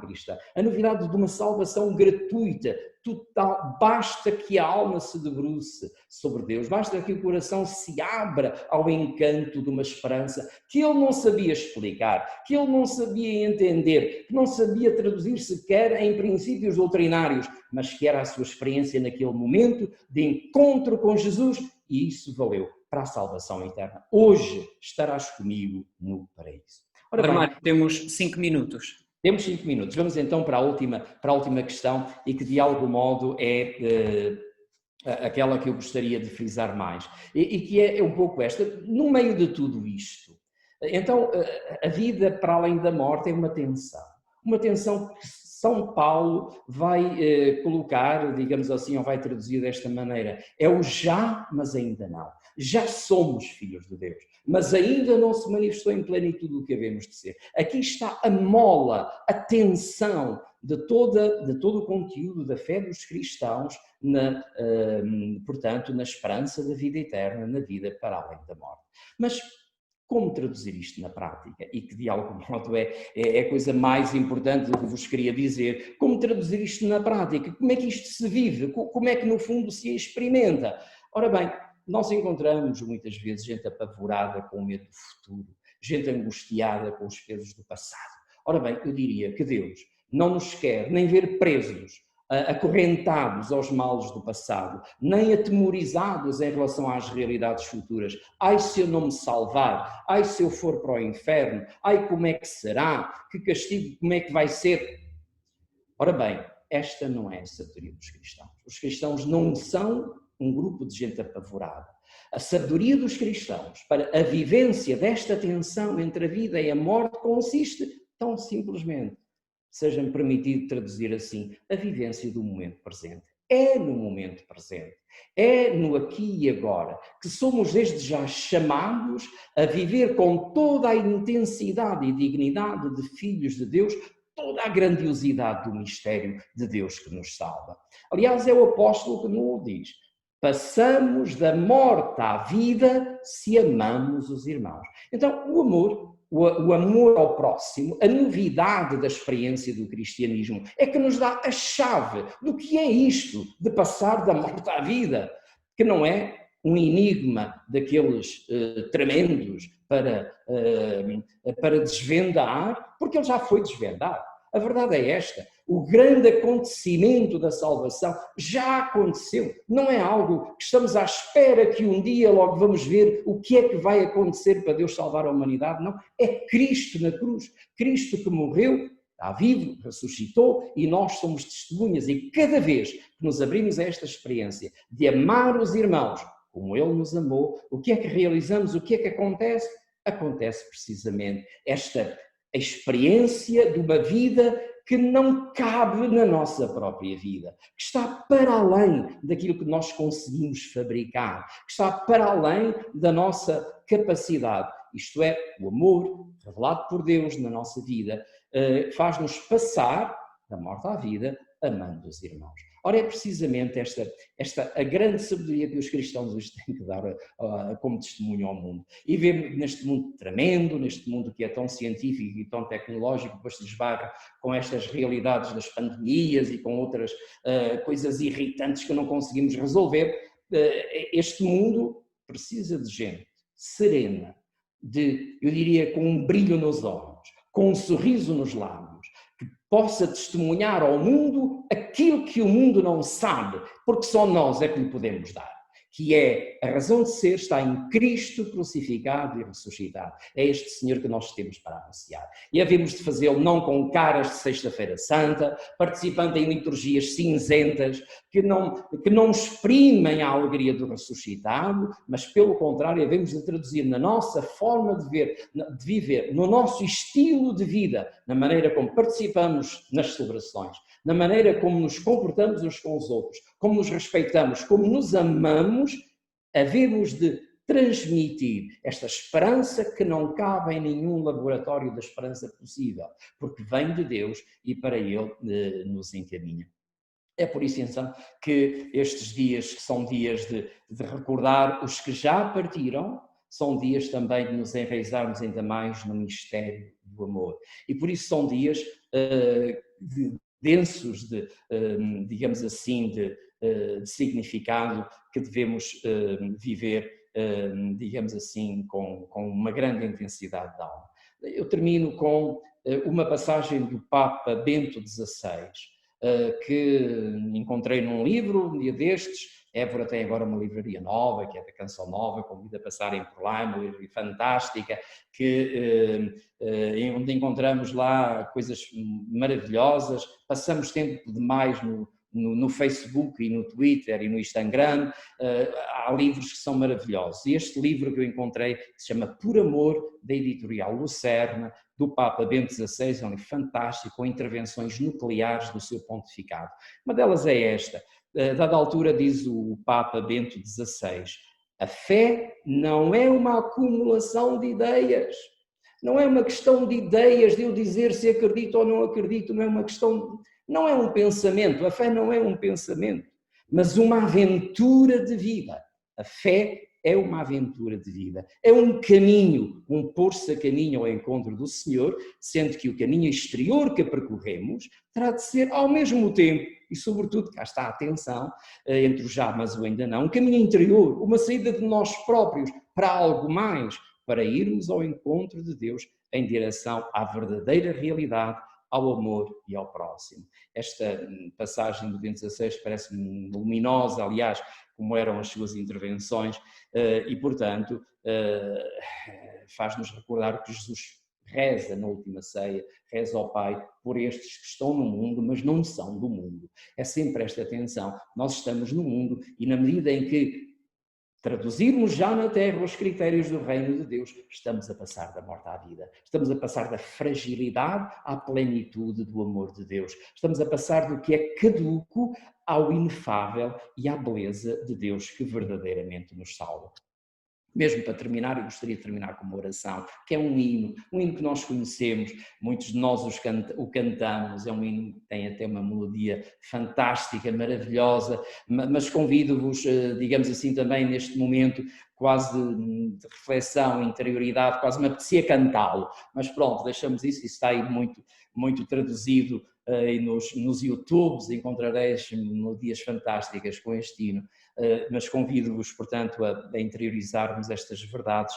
A: cristã, a novidade de uma salvação gratuita, total. Basta que a alma se debruce sobre Deus, basta que o coração se abra ao encanto de uma esperança que ele não sabia explicar, que ele não sabia entender, que não sabia traduzir sequer em princípios doutrinários, mas que era a sua experiência naquele momento de encontro com Jesus, e isso valeu para a salvação eterna. Hoje estarás comigo no paraíso.
B: Ora bem, Armário, temos 5 minutos.
A: Temos 5 minutos. Vamos então para a última questão, e que de algum modo é aquela que eu gostaria de frisar mais, e que é um pouco esta: no meio de tudo isto, então a vida para além da morte é uma tensão que São Paulo vai colocar, digamos assim, ou vai traduzir desta maneira: é o já, mas ainda não. Já somos filhos de Deus, mas ainda não se manifestou em plenitude o que havemos de ser. Aqui está a mola, a tensão de todo o conteúdo da fé dos cristãos, portanto, na esperança da vida eterna, na vida para além da morte. Mas como traduzir isto na prática? E que de algum modo é a coisa mais importante do que vos queria dizer. Como traduzir isto na prática? Como é que isto se vive? Como é que no fundo se experimenta? Ora bem, nós encontramos muitas vezes gente apavorada com o medo do futuro, gente angustiada com os pesos do passado. Ora bem, eu diria que Deus não nos quer nem ver presos, acorrentados aos males do passado, nem atemorizados em relação às realidades futuras. Ai, se eu não me salvar, ai, se eu for para o inferno, ai, como é que será, que castigo, como é que vai ser? Ora bem, esta não é a sabedoria dos cristãos. Os cristãos não são um grupo de gente apavorada. A sabedoria dos cristãos para a vivência desta tensão entre a vida e a morte consiste, tão simplesmente, seja-me permitido traduzir assim, a vivência do momento presente. É no momento presente, é no aqui e agora, que somos desde já chamados a viver com toda a intensidade e dignidade de filhos de Deus, toda a grandiosidade do mistério de Deus que nos salva. Aliás, é o apóstolo que nos diz: passamos da morte à vida se amamos os irmãos. Então, o amor ao próximo, a novidade da experiência do cristianismo, é que nos dá a chave do que é isto de passar da morte à vida, que não é um enigma daqueles tremendos para desvendar, porque ele já foi desvendado. A verdade é esta: o grande acontecimento da salvação já aconteceu. Não é algo que estamos à espera que um dia logo vamos ver o que é que vai acontecer para Deus salvar a humanidade. Não, é Cristo na cruz. Cristo que morreu, está vivo, ressuscitou, e nós somos testemunhas. E cada vez que nos abrimos a esta experiência de amar os irmãos como Ele nos amou, o que é que realizamos? O que é que acontece? Acontece precisamente esta experiência de uma vida que não cabe na nossa própria vida, que está para além daquilo que nós conseguimos fabricar, que está para além da nossa capacidade. Isto é, o amor revelado por Deus na nossa vida faz-nos passar da morte à vida, amando os irmãos. Ora, é precisamente esta a grande sabedoria que os cristãos hoje têm que dar como testemunho ao mundo. E ver neste mundo tremendo, neste mundo que é tão científico e tão tecnológico, depois se esbarra com estas realidades das pandemias e com outras coisas irritantes que não conseguimos resolver, este mundo precisa de gente serena, eu diria, com um brilho nos olhos, com um sorriso nos lábios, que possa testemunhar ao mundo aquilo que o mundo não sabe, porque só nós é que lhe podemos dar, que é a razão de ser está em Cristo crucificado e ressuscitado. É este Senhor que nós temos para anunciar. E havemos de fazê-lo não com caras de Sexta-feira Santa, participando em liturgias cinzentas, que não exprimem a alegria do ressuscitado, mas pelo contrário, havemos de traduzir na nossa forma de viver, no nosso estilo de vida, na maneira como participamos nas celebrações, na maneira como nos comportamos uns com os outros, como nos respeitamos, como nos amamos, havemos de transmitir esta esperança que não cabe em nenhum laboratório da esperança possível, porque vem de Deus e para Ele nos encaminha. É por isso, então, que estes dias, que são dias de recordar os que já partiram, são dias também de nos enraizarmos ainda mais no mistério do amor. E por isso são dias densos digamos assim, de significado que devemos viver, digamos assim, com uma grande intensidade de alma. Eu termino com uma passagem do Papa Bento XVI, que encontrei num livro, um dia destes. Évora tem agora uma livraria nova, que é da Canção Nova, convido a passarem por lá, é uma livraria fantástica, onde encontramos lá coisas maravilhosas. Passamos tempo demais no Facebook e no Twitter e no Instagram, há livros que são maravilhosos. E este livro que eu encontrei, que se chama Por Amor, da editorial Lucerna, do Papa Bento XVI, é um livro fantástico, com intervenções nucleares do seu pontificado. Uma delas é esta: dada altura, diz o Papa Bento XVI, a fé não é uma acumulação de ideias, não é uma questão de ideias, de eu dizer se acredito ou não acredito, não é uma questão, não é um pensamento, a fé não é um pensamento, mas uma aventura de vida. A fé é uma aventura de vida, é um caminho, um pôr-se a caminho ao encontro do Senhor, sendo que o caminho exterior que percorremos terá de ser ao mesmo tempo, e sobretudo, cá está a atenção, entre o já mas o ainda não, um caminho interior, uma saída de nós próprios para algo mais, para irmos ao encontro de Deus em direção à verdadeira realidade, ao amor e ao próximo. Esta passagem do Bento XVI parece-me luminosa, aliás, como eram as suas intervenções, e, portanto, faz-nos recordar o que Jesus reza na última ceia, reza ao Pai por estes que estão no mundo, mas não são do mundo. É sempre esta atenção. Nós estamos no mundo e, na medida em que traduzirmos já na Terra os critérios do reino de Deus, estamos a passar da morte à vida. Estamos a passar da fragilidade à plenitude do amor de Deus. Estamos a passar do que é caduco ao inefável e à beleza de Deus que verdadeiramente nos salva. Mesmo para terminar, eu gostaria de terminar com uma oração, que é um hino que nós conhecemos, muitos de nós o cantamos, é um hino que tem até uma melodia fantástica, maravilhosa, mas convido-vos, digamos assim, também neste momento quase de reflexão, interioridade, quase me apetecia cantá-lo, mas pronto, deixamos isso está aí muito traduzido nos YouTubes, encontrareis melodias fantásticas com este hino. Mas convido-vos, portanto, a interiorizarmos estas verdades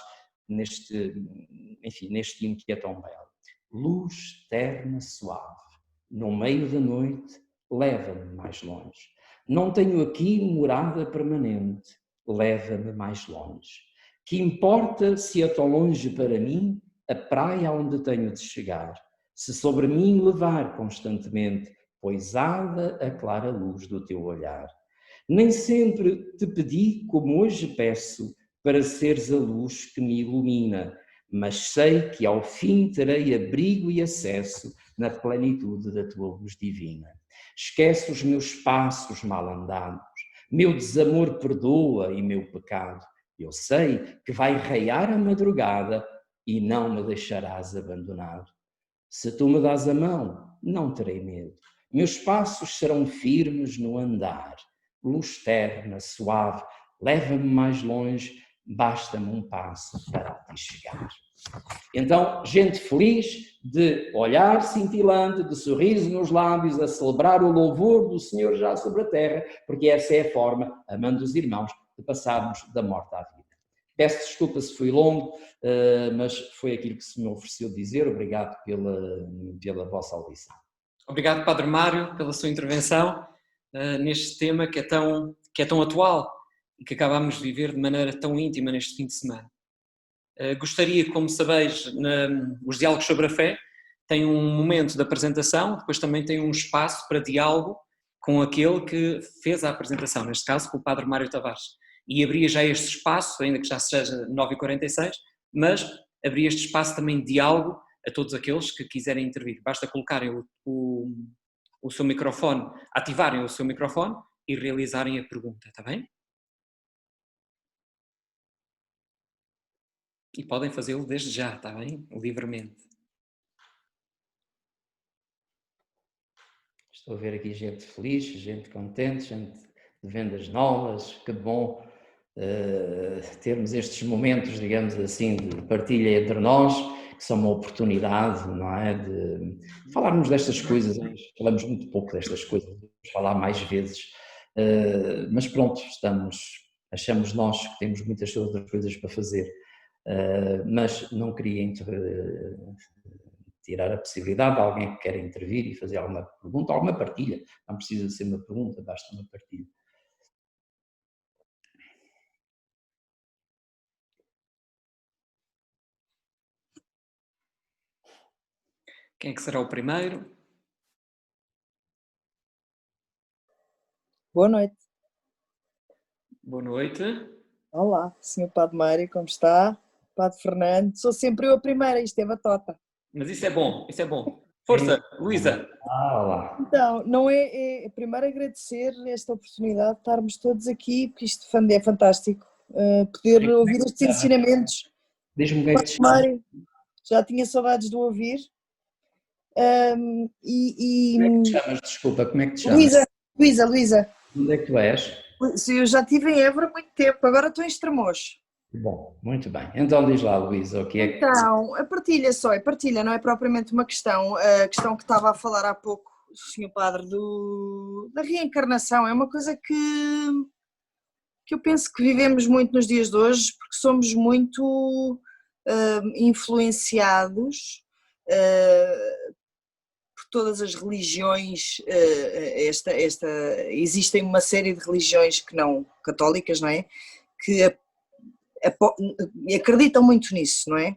A: neste hino que é tão belo. Luz terna suave, no meio da noite, leva-me mais longe. Não tenho aqui morada permanente, leva-me mais longe. Que importa se é tão longe para mim a praia onde tenho de chegar, se sobre mim levar constantemente, poisada a clara luz do teu olhar. Nem sempre te pedi como hoje peço, para seres a luz que me ilumina, mas sei que ao fim terei abrigo e acesso na plenitude da tua luz divina. Esquece os meus passos mal andados, meu desamor perdoa e meu pecado. Eu sei que vai raiar a madrugada e não me deixarás abandonado. Se tu me dás a mão, não terei medo. Meus passos serão firmes no andar. Luz terna, suave, leva-me mais longe, basta-me um passo para te chegar. Então, gente feliz, de olhar cintilante, de sorriso nos lábios, a celebrar o louvor do Senhor já sobre a terra, porque essa é a forma, amando os irmãos, de passarmos da morte à vida. Peço desculpa se fui longo, mas foi aquilo que se me ofereceu dizer. Obrigado pela vossa audição.
B: Obrigado, Padre Mário, pela sua intervenção neste tema que é tão atual e que acabamos de viver de maneira tão íntima neste fim de semana. Gostaria, como sabeis, os diálogos sobre a fé têm um momento de apresentação, depois também tem um espaço para diálogo com aquele que fez a apresentação, neste caso com o Padre Mário Tavares. E abria já este espaço, ainda que já seja 9h46, mas abria este espaço também de diálogo a todos aqueles que quiserem intervir. Basta colocarem o seu microfone, ativarem o seu microfone e realizarem a pergunta, está bem? E podem fazê-lo desde já, está bem? Livremente.
A: Estou a ver aqui gente feliz, gente contente, gente de vendas novas, que bom termos estes momentos, digamos assim, de partilha entre nós, que são uma oportunidade, não é, de falarmos destas coisas. Falamos muito pouco destas coisas, vamos falar mais vezes, mas pronto, achamos nós que temos muitas outras coisas para fazer, mas não queria tirar a possibilidade de alguém que quer intervir e fazer alguma pergunta, alguma partilha. Não precisa ser uma pergunta, basta uma partilha.
B: Quem é que será o primeiro?
C: Boa noite.
B: Boa noite.
C: Olá, Sr. Padre Mário, como está? Padre Fernando, sou sempre eu a primeira, isto é batota.
B: Mas isso é bom, isso é bom. Força, Luísa.
A: Olá.
C: Então, não é primeiro agradecer esta oportunidade de estarmos todos aqui, porque isto é fantástico, poder ouvir estes ensinamentos.
A: Diz-me o que é que te
C: Padre Mário, já tinha saudades de ouvir.
A: Como é que te chamas? Desculpa, como é que te chamas?
C: Luísa.
A: Onde é que tu és?
C: Eu já estive em Évora há muito tempo, agora estou em Estremoz.
A: Bom, muito bem. Então diz lá, Luísa, o que é que...
C: Então, a partilha só, a partilha não é propriamente uma questão, a questão que estava a falar há pouco o Sr. Padre da reencarnação, é uma coisa que eu penso que vivemos muito nos dias de hoje, porque somos muito influenciados por todas as religiões, existem uma série de religiões que não católicas, não é? Que acreditam muito nisso, não é?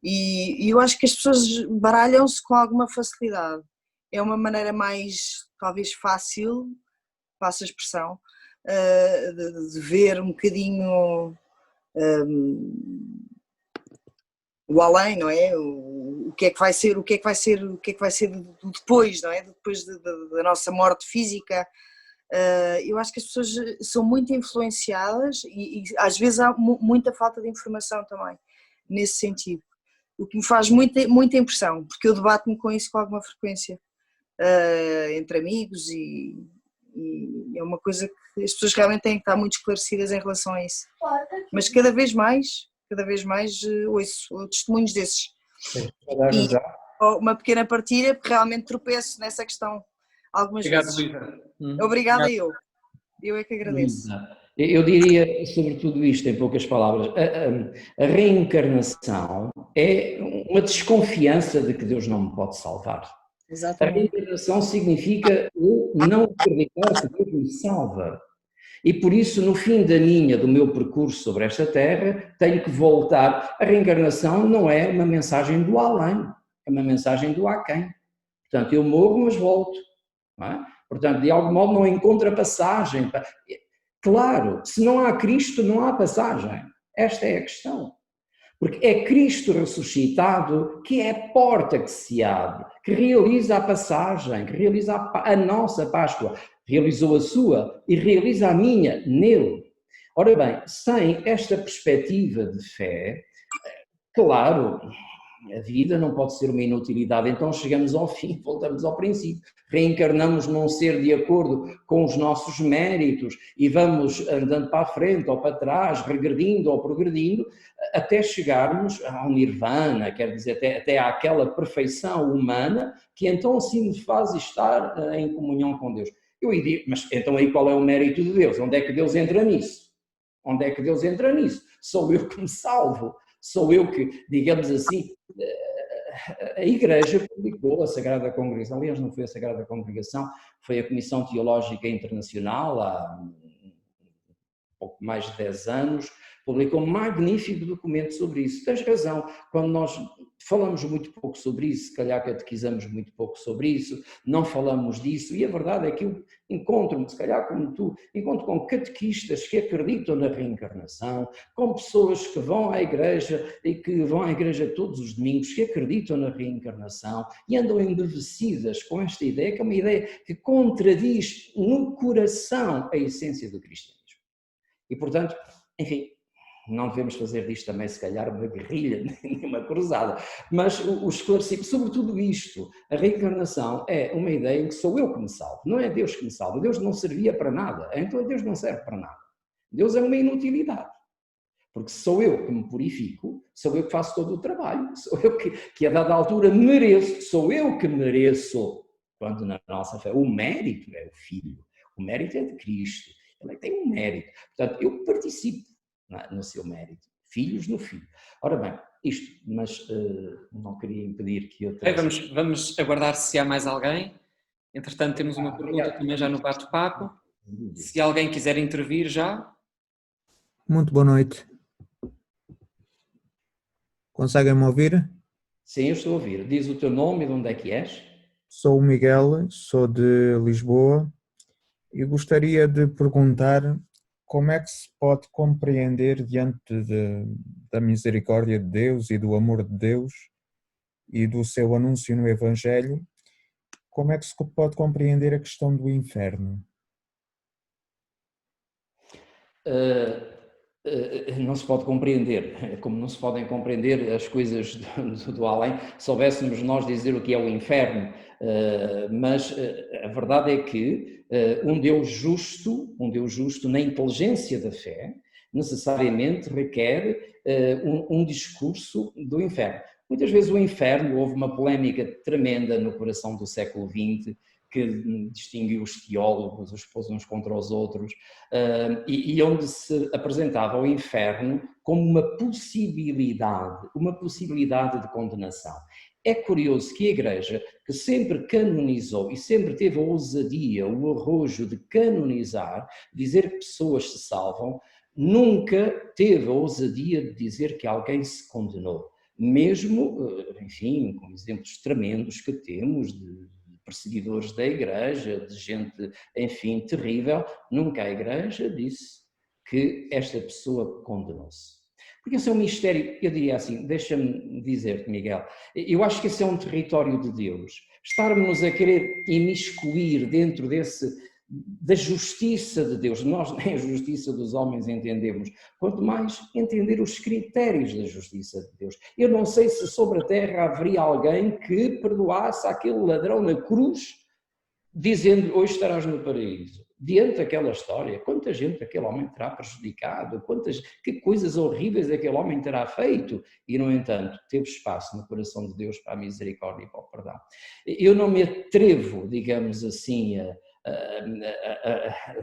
C: E eu acho que as pessoas baralham-se com alguma facilidade. É uma maneira mais, talvez fácil, passa a expressão, de ver um bocadinho o além, não é? O que é que vai ser, o que é que vai ser, o que é que vai ser do depois, não é? Depois da nossa morte física. Eu acho que as pessoas são muito influenciadas e às vezes há muita falta de informação também, nesse sentido. O que me faz muita impressão, porque eu debato-me com isso com alguma frequência, entre amigos e é uma coisa que as pessoas realmente têm que estar muito esclarecidas em relação a isso. Mas cada vez mais ouço testemunhos desses. E uma pequena partilha, porque realmente tropeço nessa questão algumas vezes. Obrigada eu é que agradeço.
A: Eu diria sobre tudo isto em poucas palavras, a reencarnação é uma desconfiança de que Deus não me pode salvar.
C: Exatamente.
A: A reencarnação significa eu não acreditar que Deus me salva. E por isso, no fim do meu percurso sobre esta terra, tenho que voltar. A reencarnação não é uma mensagem do além, é uma mensagem do aquém. Portanto, eu morro, mas volto. Não é? Portanto, de algum modo não encontra passagem. Claro, se não há Cristo, não há passagem. Esta é a questão. Porque é Cristo ressuscitado que é a porta que se abre, que realiza a passagem, que realiza a nossa Páscoa. Realizou a sua e realiza a minha nele. Ora bem, sem esta perspectiva de fé, claro, a vida não pode ser uma inutilidade, então chegamos ao fim, voltamos ao princípio, reencarnamos num ser de acordo com os nossos méritos e vamos andando para a frente ou para trás, regredindo ou progredindo, até chegarmos ao nirvana, quer dizer, até àquela perfeição humana que então assim nos faz estar em comunhão com Deus. Eu digo, mas então aí qual é o mérito de Deus? Onde é que Deus entra nisso? Onde é que Deus entra nisso? Sou eu que me salvo. Sou eu que, digamos assim, a Igreja publicou, a Sagrada Congregação, aliás não foi a Sagrada Congregação, foi a Comissão Teológica Internacional, há pouco mais de 10 anos, publicou um magnífico documento sobre isso. Tens razão, quando nós falamos muito pouco sobre isso, se calhar catequizamos muito pouco sobre isso, não falamos disso, e a verdade é que eu encontro-me, se calhar como tu, encontro com catequistas que acreditam na reencarnação, com pessoas que vão à igreja e que vão à igreja todos os domingos, que acreditam na reencarnação e andam embevecidas com esta ideia, que é uma ideia que contradiz no coração a essência do cristianismo. E portanto, enfim, não devemos fazer disto também, se calhar, uma guerrilha, nem uma cruzada, mas o esclarecimento sobre tudo isto, a reencarnação é uma ideia em que sou eu que me salvo, não é Deus que me salva. Deus não servia para nada, então Deus não serve para nada. Deus é uma inutilidade, porque sou eu que me purifico, sou eu que faço todo o trabalho, sou eu que a dada altura mereço, sou eu que mereço, quando na nossa fé, o mérito é o Filho, o mérito é de Cristo, ele tem um mérito, portanto eu participo no seu mérito, filhos no Filho. Ora bem, isto, mas não queria impedir que eu...
B: Vamos aguardar se há mais alguém. Entretanto, temos uma pergunta também já no bate-papo. Se alguém quiser intervir já.
D: Muito boa noite. Conseguem-me ouvir?
A: Sim, eu estou a ouvir. Diz o teu nome e de onde é que és?
D: Sou o Miguel, sou de Lisboa e gostaria de perguntar como é que se pode compreender diante da misericórdia de Deus e do amor de Deus e do seu anúncio no Evangelho, como é que se pode compreender a questão do inferno?
A: Não se pode compreender, como não se podem compreender as coisas do além, se soubéssemos nós dizer o que é o inferno, mas a verdade é que um Deus justo na inteligência da fé, necessariamente requer um discurso do inferno. Muitas vezes o inferno, houve uma polémica tremenda no coração do século XX, que distinguiu os teólogos, os pôs uns contra os outros, e onde se apresentava o inferno como uma possibilidade de condenação. É curioso que a Igreja, que sempre canonizou e sempre teve a ousadia, o arrojo de canonizar, dizer que pessoas se salvam, nunca teve a ousadia de dizer que alguém se condenou. Mesmo, enfim, com exemplos tremendos que temos de perseguidores da igreja, de gente, enfim, terrível. Nunca a igreja disse que esta pessoa condenou-se. Porque esse é um mistério, eu diria assim, deixa-me dizer-te, Miguel, eu acho que esse é um território de Deus. Estarmos a querer imiscuir dentro da justiça de Deus, nós nem a justiça dos homens entendemos, quanto mais entender os critérios da justiça de Deus. Eu não sei se sobre a terra haveria alguém que perdoasse aquele ladrão na cruz, dizendo, hoje estarás no paraíso. Diante daquela história, quanta gente aquele homem terá prejudicado, que coisas horríveis aquele homem terá feito, e no entanto teve espaço no coração de Deus para a misericórdia e para o perdão. Eu não me atrevo, digamos assim,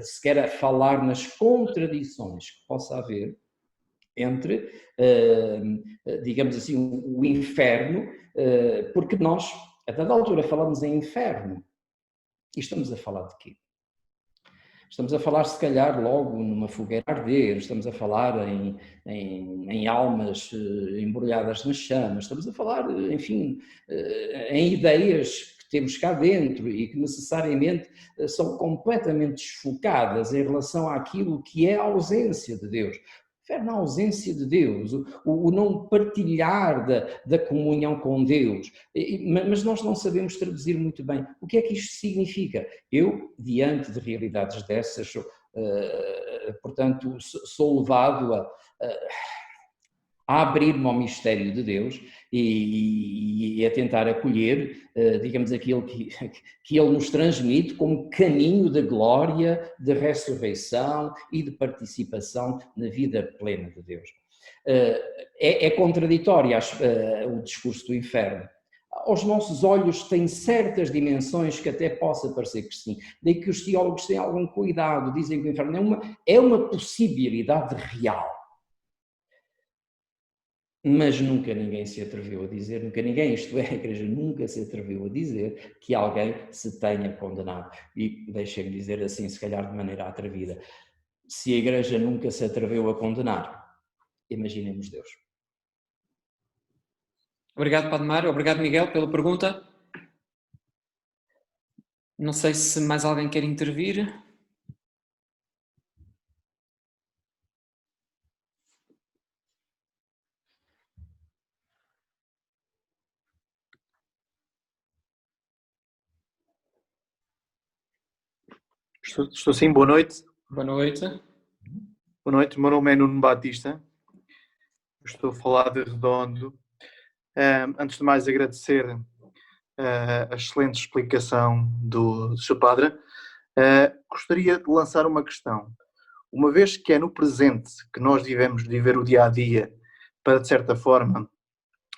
A: sequer a falar nas contradições que possa haver entre, digamos assim, o inferno, porque nós, a dada altura, falamos em inferno, e estamos a falar de quê? Estamos a falar, se calhar, logo numa fogueira a arder, estamos a falar em almas embrulhadas nas chamas, estamos a falar, enfim, em ideias que temos cá dentro e que necessariamente são completamente desfocadas em relação àquilo que é a ausência de Deus. Na ausência de Deus, o não partilhar da comunhão com Deus, mas nós não sabemos traduzir muito bem o que é que isto significa. Eu, diante de realidades dessas, portanto, sou levado a abrir-me ao mistério de Deus e a tentar acolher, digamos, aquilo que Ele nos transmite como caminho de glória, de ressurreição e de participação na vida plena de Deus. É contraditório o discurso do inferno. Aos nossos olhos tem certas dimensões que até possa parecer que sim. Daí que os teólogos têm algum cuidado, dizem que o inferno é uma possibilidade real. Mas nunca ninguém se atreveu a dizer, isto é, a igreja nunca se atreveu a dizer que alguém se tenha condenado. E deixem-me dizer assim, se calhar de maneira atrevida, se a igreja nunca se atreveu a condenar, imaginemos Deus.
B: Obrigado, Padre Mário. Obrigado, Miguel, pela pergunta. Não sei se mais alguém quer intervir.
E: Estou sim, boa noite.
B: Boa noite.
E: Boa noite, o meu nome é Nuno Batista. Estou a falar de Redondo. Antes de mais, agradecer a excelente explicação do Sr. Padre. Gostaria de lançar uma questão. Uma vez que é no presente que nós devemos viver o dia a dia para, de certa forma,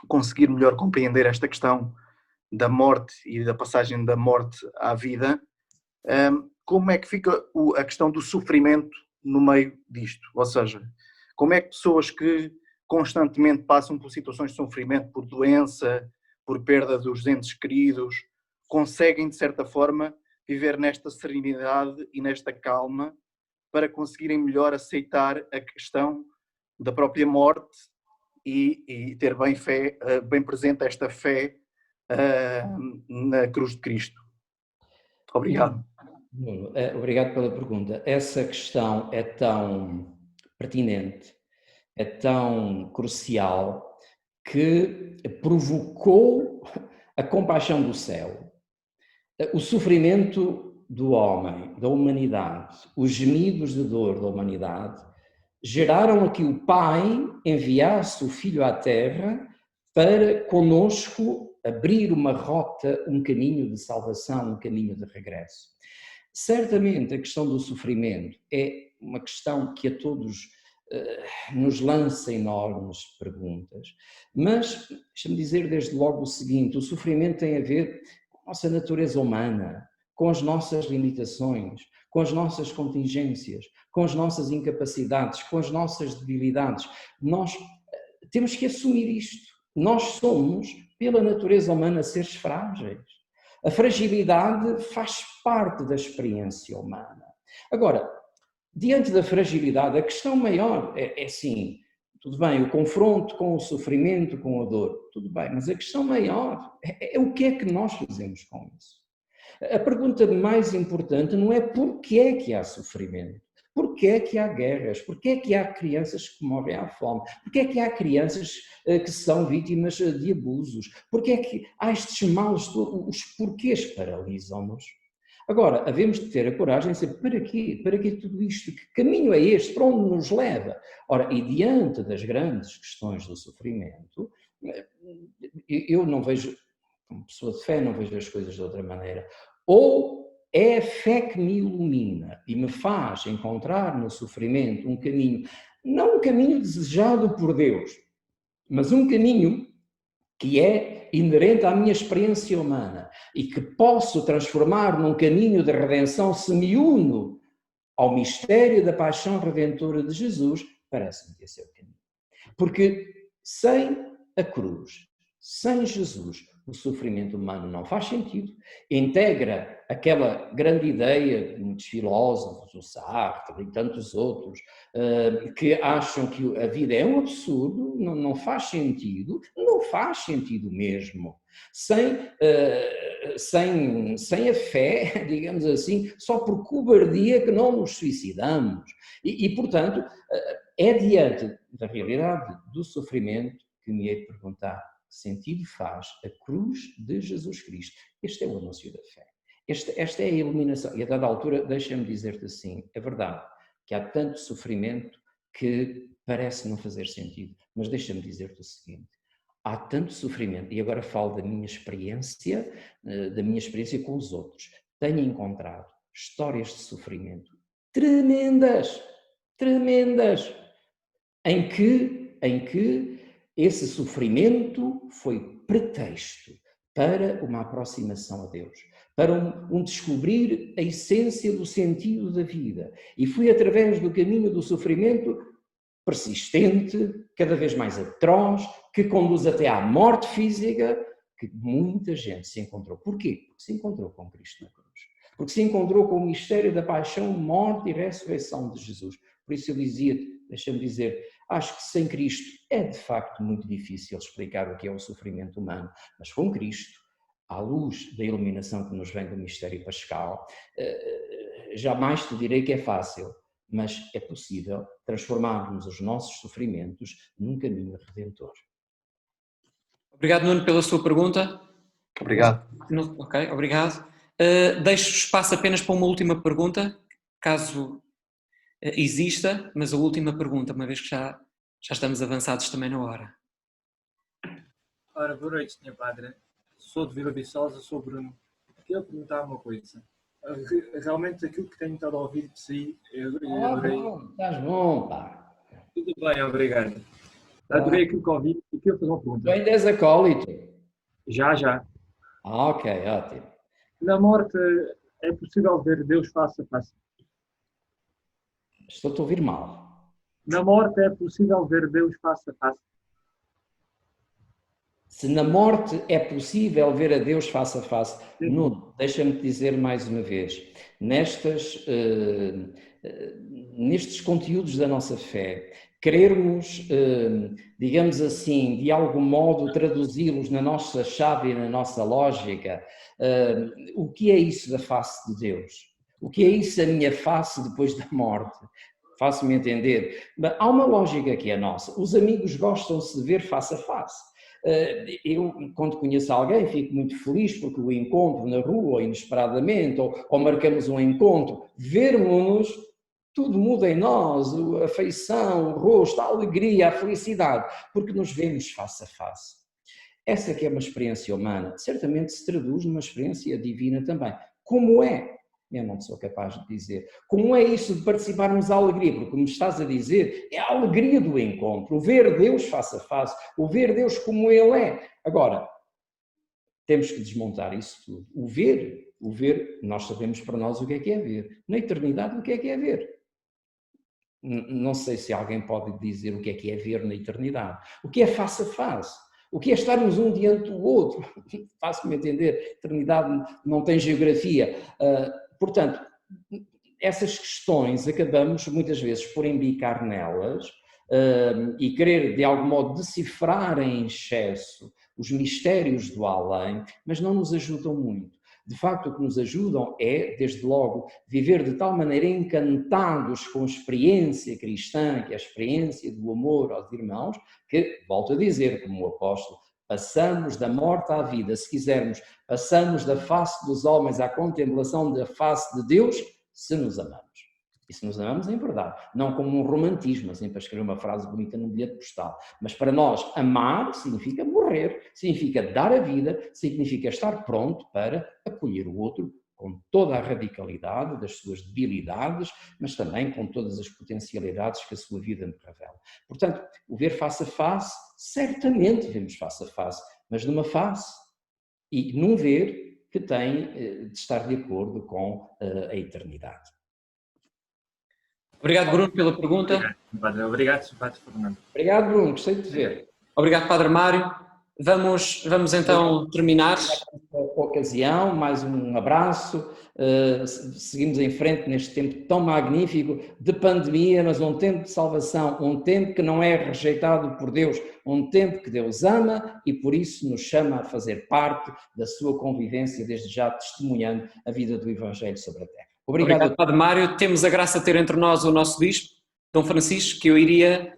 E: conseguir melhor compreender esta questão da morte e da passagem da morte à vida, como é que fica a questão do sofrimento no meio disto? Ou seja, como é que pessoas que constantemente passam por situações de sofrimento, por doença, por perda dos entes queridos, conseguem, de certa forma, viver nesta serenidade e nesta calma para conseguirem melhor aceitar a questão da própria morte e ter bem presente esta fé na cruz de Cristo? Obrigado.
A: Obrigado pela pergunta. Essa questão é tão pertinente, é tão crucial, que provocou a compaixão do céu. O sofrimento do homem, da humanidade, os gemidos de dor da humanidade, geraram a que o Pai enviasse o Filho à Terra para conosco abrir uma rota, um caminho de salvação, um caminho de regresso. Certamente a questão do sofrimento é uma questão que a todos nos lança enormes perguntas, mas deixa-me dizer desde logo o seguinte: o sofrimento tem a ver com a nossa natureza humana, com as nossas limitações, com as nossas contingências, com as nossas incapacidades, com as nossas debilidades. Nós temos que assumir isto. Nós somos, pela natureza humana, seres frágeis. A fragilidade faz parte da experiência humana. Agora, diante da fragilidade, a questão maior é sim, tudo bem, o confronto com o sofrimento, com a dor, tudo bem, mas a questão maior é o que é que nós fazemos com isso. A pergunta mais importante não é porquê é que há sofrimento, porquê é que há guerras, porquê é que há crianças que morrem à fome, porquê é que há crianças que são vítimas de abusos, porquê é que há estes males, os porquês paralisam-nos. Agora, havemos de ter a coragem de dizer, para quê tudo isto? Que caminho é este? Para onde nos leva? Ora, e diante das grandes questões do sofrimento, eu não vejo, como pessoa de fé, não vejo as coisas de outra maneira. Ou é a fé que me ilumina e me faz encontrar no sofrimento um caminho, não um caminho desejado por Deus, mas um caminho que é inerente à minha experiência humana e que posso transformar num caminho de redenção se me uno ao mistério da paixão redentora de Jesus, parece-me que esse é o caminho. Porque sem a cruz, sem Jesus, o sofrimento humano não faz sentido, integra aquela grande ideia de muitos filósofos, o Sartre e tantos outros, que acham que a vida é um absurdo, não faz sentido mesmo. Sem a fé, digamos assim, só por cobardia que não nos suicidamos. Portanto, é diante da realidade do sofrimento que me hei de perguntar: que sentido faz a cruz de Jesus Cristo? Este é o anúncio da fé. Esta é a iluminação. E a dada altura, deixa-me dizer-te assim, é verdade que há tanto sofrimento que parece não fazer sentido, mas deixa-me dizer-te o seguinte: há tanto sofrimento, e agora falo da minha experiência com os outros, tenho encontrado histórias de sofrimento tremendas, em que esse sofrimento foi pretexto para uma aproximação a Deus, para um descobrir a essência do sentido da vida. E foi através do caminho do sofrimento persistente, cada vez mais atroz, que conduz até à morte física, que muita gente se encontrou. Porquê? Porque se encontrou com Cristo na cruz. Porque se encontrou com o mistério da paixão, morte e ressurreição de Jesus. Por isso eu dizia-te, deixa-me dizer, acho que sem Cristo é de facto muito difícil explicar o que é o sofrimento humano, mas com Cristo, à luz da iluminação que nos vem do mistério pascal, jamais te direi que é fácil, mas é possível transformarmos os nossos sofrimentos num caminho redentor.
B: Obrigado, Nuno, pela sua pergunta.
E: Obrigado.
B: Ok, obrigado. Deixo espaço apenas para uma última pergunta, caso exista, mas a última pergunta, uma vez que já estamos avançados também na hora.
F: Ora, boa noite, Sr. Padre. Sou de Vila Viçosa, sou Bruno. Queria perguntar uma coisa. Realmente aquilo que tenho estado a ouvir de si, eu adorei.
A: Estás bom, pá.
F: Tudo bem, obrigado. Adorei aquilo que ouvi e queria fazer uma pergunta.
A: Tu ainda és acólito?
F: Já.
A: Ok, ótimo.
F: Na morte é possível ver Deus face a face?
A: Estou-te a ouvir mal.
F: Na morte é possível ver Deus face a face?
A: Se na morte é possível ver a Deus face a face, Nuno, deixa-me dizer mais uma vez, nestes conteúdos da nossa fé, querermos, digamos assim, de algum modo traduzi-los na nossa chave e na nossa lógica, o que é isso da face de Deus? O que é isso a minha face depois da morte? Faço-me entender. Há uma lógica que é nossa. Os amigos gostam-se de ver face a face. Eu, quando conheço alguém, fico muito feliz porque o encontro na rua, inesperadamente, ou marcamos um encontro, vermos-nos, tudo muda em nós, a afeição, o rosto, a alegria, a felicidade, porque nos vemos face a face. Essa que é uma experiência humana, certamente se traduz numa experiência divina também. Como é? Eu não sou capaz de dizer. Como é isso de participarmos da alegria? Porque me estás a dizer, é a alegria do encontro, o ver Deus face a face, o ver Deus como Ele é. Agora, temos que desmontar isso tudo. O ver, nós sabemos para nós o que é ver. Na eternidade, o que é ver? Não sei se alguém pode dizer o que é ver na eternidade. O que é face a face? O que é estarmos um diante do outro? Faço-me entender, eternidade não tem geografia. Portanto, essas questões acabamos muitas vezes por embicar nelas e querer de algum modo decifrar em excesso os mistérios do além, mas não nos ajudam muito. De facto, o que nos ajudam é, desde logo, viver de tal maneira encantados com a experiência cristã, que é a experiência do amor aos irmãos, que, volto a dizer, como o apóstolo, passamos da morte à vida, se quisermos, passamos da face dos homens à contemplação da face de Deus, se nos amamos. E se nos amamos em verdade, não como um romantismo, assim para escrever uma frase bonita num bilhete postal, mas para nós amar significa morrer, significa dar a vida, significa estar pronto para acolher o outro com toda a radicalidade das suas debilidades, mas também com todas as potencialidades que a sua vida me revela. Portanto, o ver face a face, certamente vemos face a face, mas numa face e num ver que tem de estar de acordo com a eternidade.
B: Obrigado, Bruno, pela pergunta.
F: Obrigado, Padre Fernando.
A: Obrigado, Bruno, gostei de te ver.
B: Obrigado, Padre Mário. Vamos então terminar.
A: Ocasião, mais um abraço, seguimos em frente neste tempo tão magnífico de pandemia, mas um tempo de salvação, um tempo que não é rejeitado por Deus, um tempo que Deus ama e por isso nos chama a fazer parte da sua convivência, desde já testemunhando a vida do Evangelho sobre a terra.
B: Obrigado, Padre Mário. Temos a graça de ter entre nós o nosso Bispo, Dom Francisco, que eu iria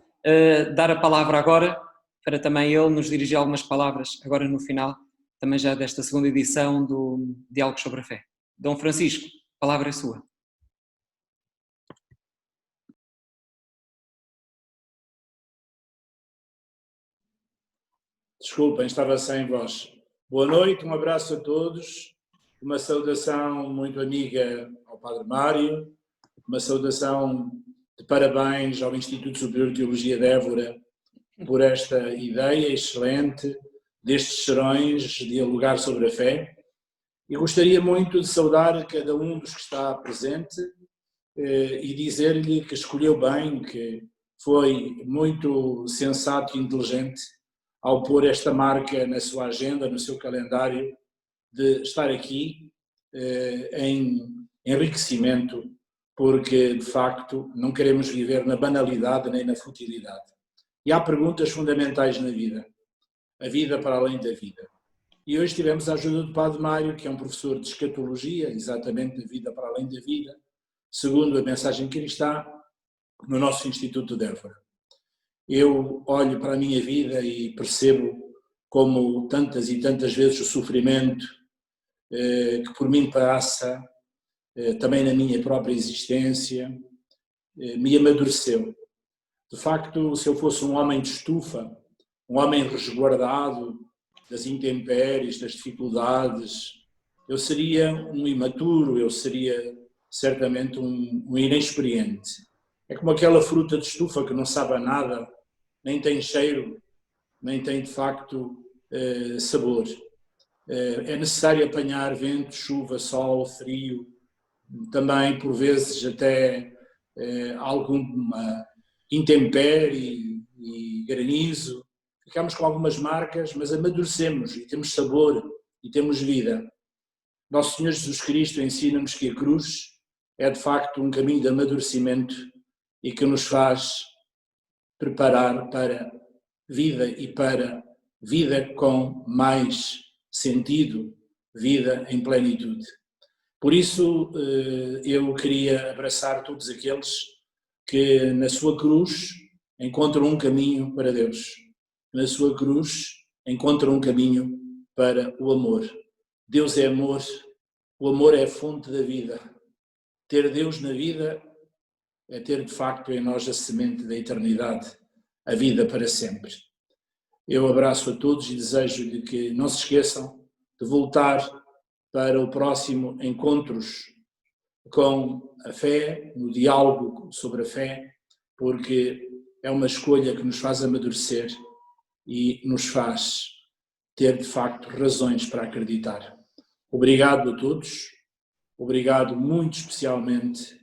B: dar a palavra agora, para também ele nos dirigir algumas palavras, agora no final, também já desta segunda edição do Diálogos sobre a Fé. Dom Francisco, a palavra é sua.
G: Desculpem, estava sem voz. Boa noite, um abraço a todos, uma saudação muito amiga ao Padre Mário, uma saudação de parabéns ao Instituto Superior de Teologia de Évora por esta ideia excelente destes serões, dialogar sobre a fé, e gostaria muito de saudar cada um dos que está presente e dizer-lhe que escolheu bem, que foi muito sensato e inteligente ao pôr esta marca na sua agenda, no seu calendário, de estar aqui em enriquecimento, porque de facto não queremos viver na banalidade nem na futilidade. E há perguntas fundamentais na vida, a vida para além da vida. E hoje tivemos a ajuda do Padre Mário, que é um professor de escatologia, exatamente da vida para além da vida, segundo a mensagem cristã, no nosso Instituto de Évora. Eu olho para a minha vida e percebo como tantas e tantas vezes o sofrimento que por mim passa, também na minha própria existência, me amadureceu. De facto, se eu fosse um homem de estufa, um homem resguardado das intempéries, das dificuldades, eu seria um imaturo, eu seria certamente um inexperiente. É como aquela fruta de estufa que não sabe a nada, nem tem cheiro, nem tem de facto sabor. É necessário apanhar vento, chuva, sol, frio, também por vezes até alguma intempérie e granizo. Ficamos com algumas marcas, mas amadurecemos e temos sabor e temos vida. Nosso Senhor Jesus Cristo ensina-nos que a cruz é de facto um caminho de amadurecimento e que nos faz preparar para vida e para vida com mais sentido, vida em plenitude. Por isso eu queria abraçar todos aqueles que na sua cruz encontram um caminho para Deus, na sua cruz encontram um caminho para o amor. Deus é amor, o amor é a fonte da vida. Ter Deus na vida é ter de facto em nós a semente da eternidade, a vida para sempre. Eu abraço a todos e desejo-lhe que não se esqueçam de voltar para o próximo encontros com a fé, no diálogo sobre a fé, porque é uma escolha que nos faz amadurecer e nos faz ter de facto razões para acreditar. Obrigado a todos, obrigado muito especialmente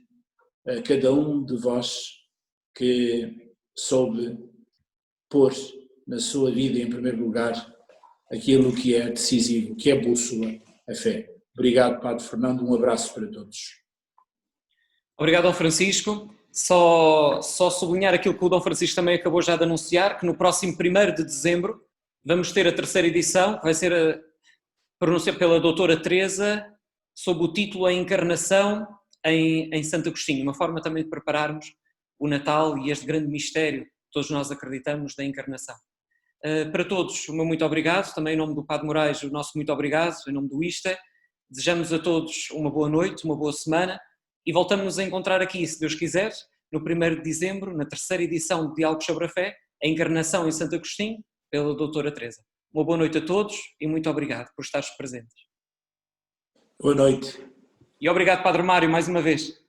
G: a cada um de vós que soube pôr na sua vida em primeiro lugar aquilo que é decisivo, que é bússola, a fé. Obrigado, Padre Fernando, um abraço para todos.
B: Obrigado, Dom Francisco. Só sublinhar aquilo que o Dom Francisco também acabou já de anunciar, que no próximo 1º de dezembro vamos ter a 3ª edição, que vai ser pronunciada pela doutora Teresa sob o título A Encarnação em Santo Agostinho, uma forma também de prepararmos o Natal e este grande mistério que todos nós acreditamos da encarnação. Para todos, o meu muito obrigado, também em nome do Padre Moraes, o nosso muito obrigado, em nome do ISTA. Desejamos a todos uma boa noite, uma boa semana e voltamos a encontrar aqui, se Deus quiser, no 1º de dezembro, na 3ª edição de Diálogos sobre a Fé, a Encarnação em Santo Agostinho, pela doutora Teresa. Uma boa noite a todos e muito obrigado por estares presentes.
G: Boa noite.
B: E obrigado, Padre Mário, mais uma vez.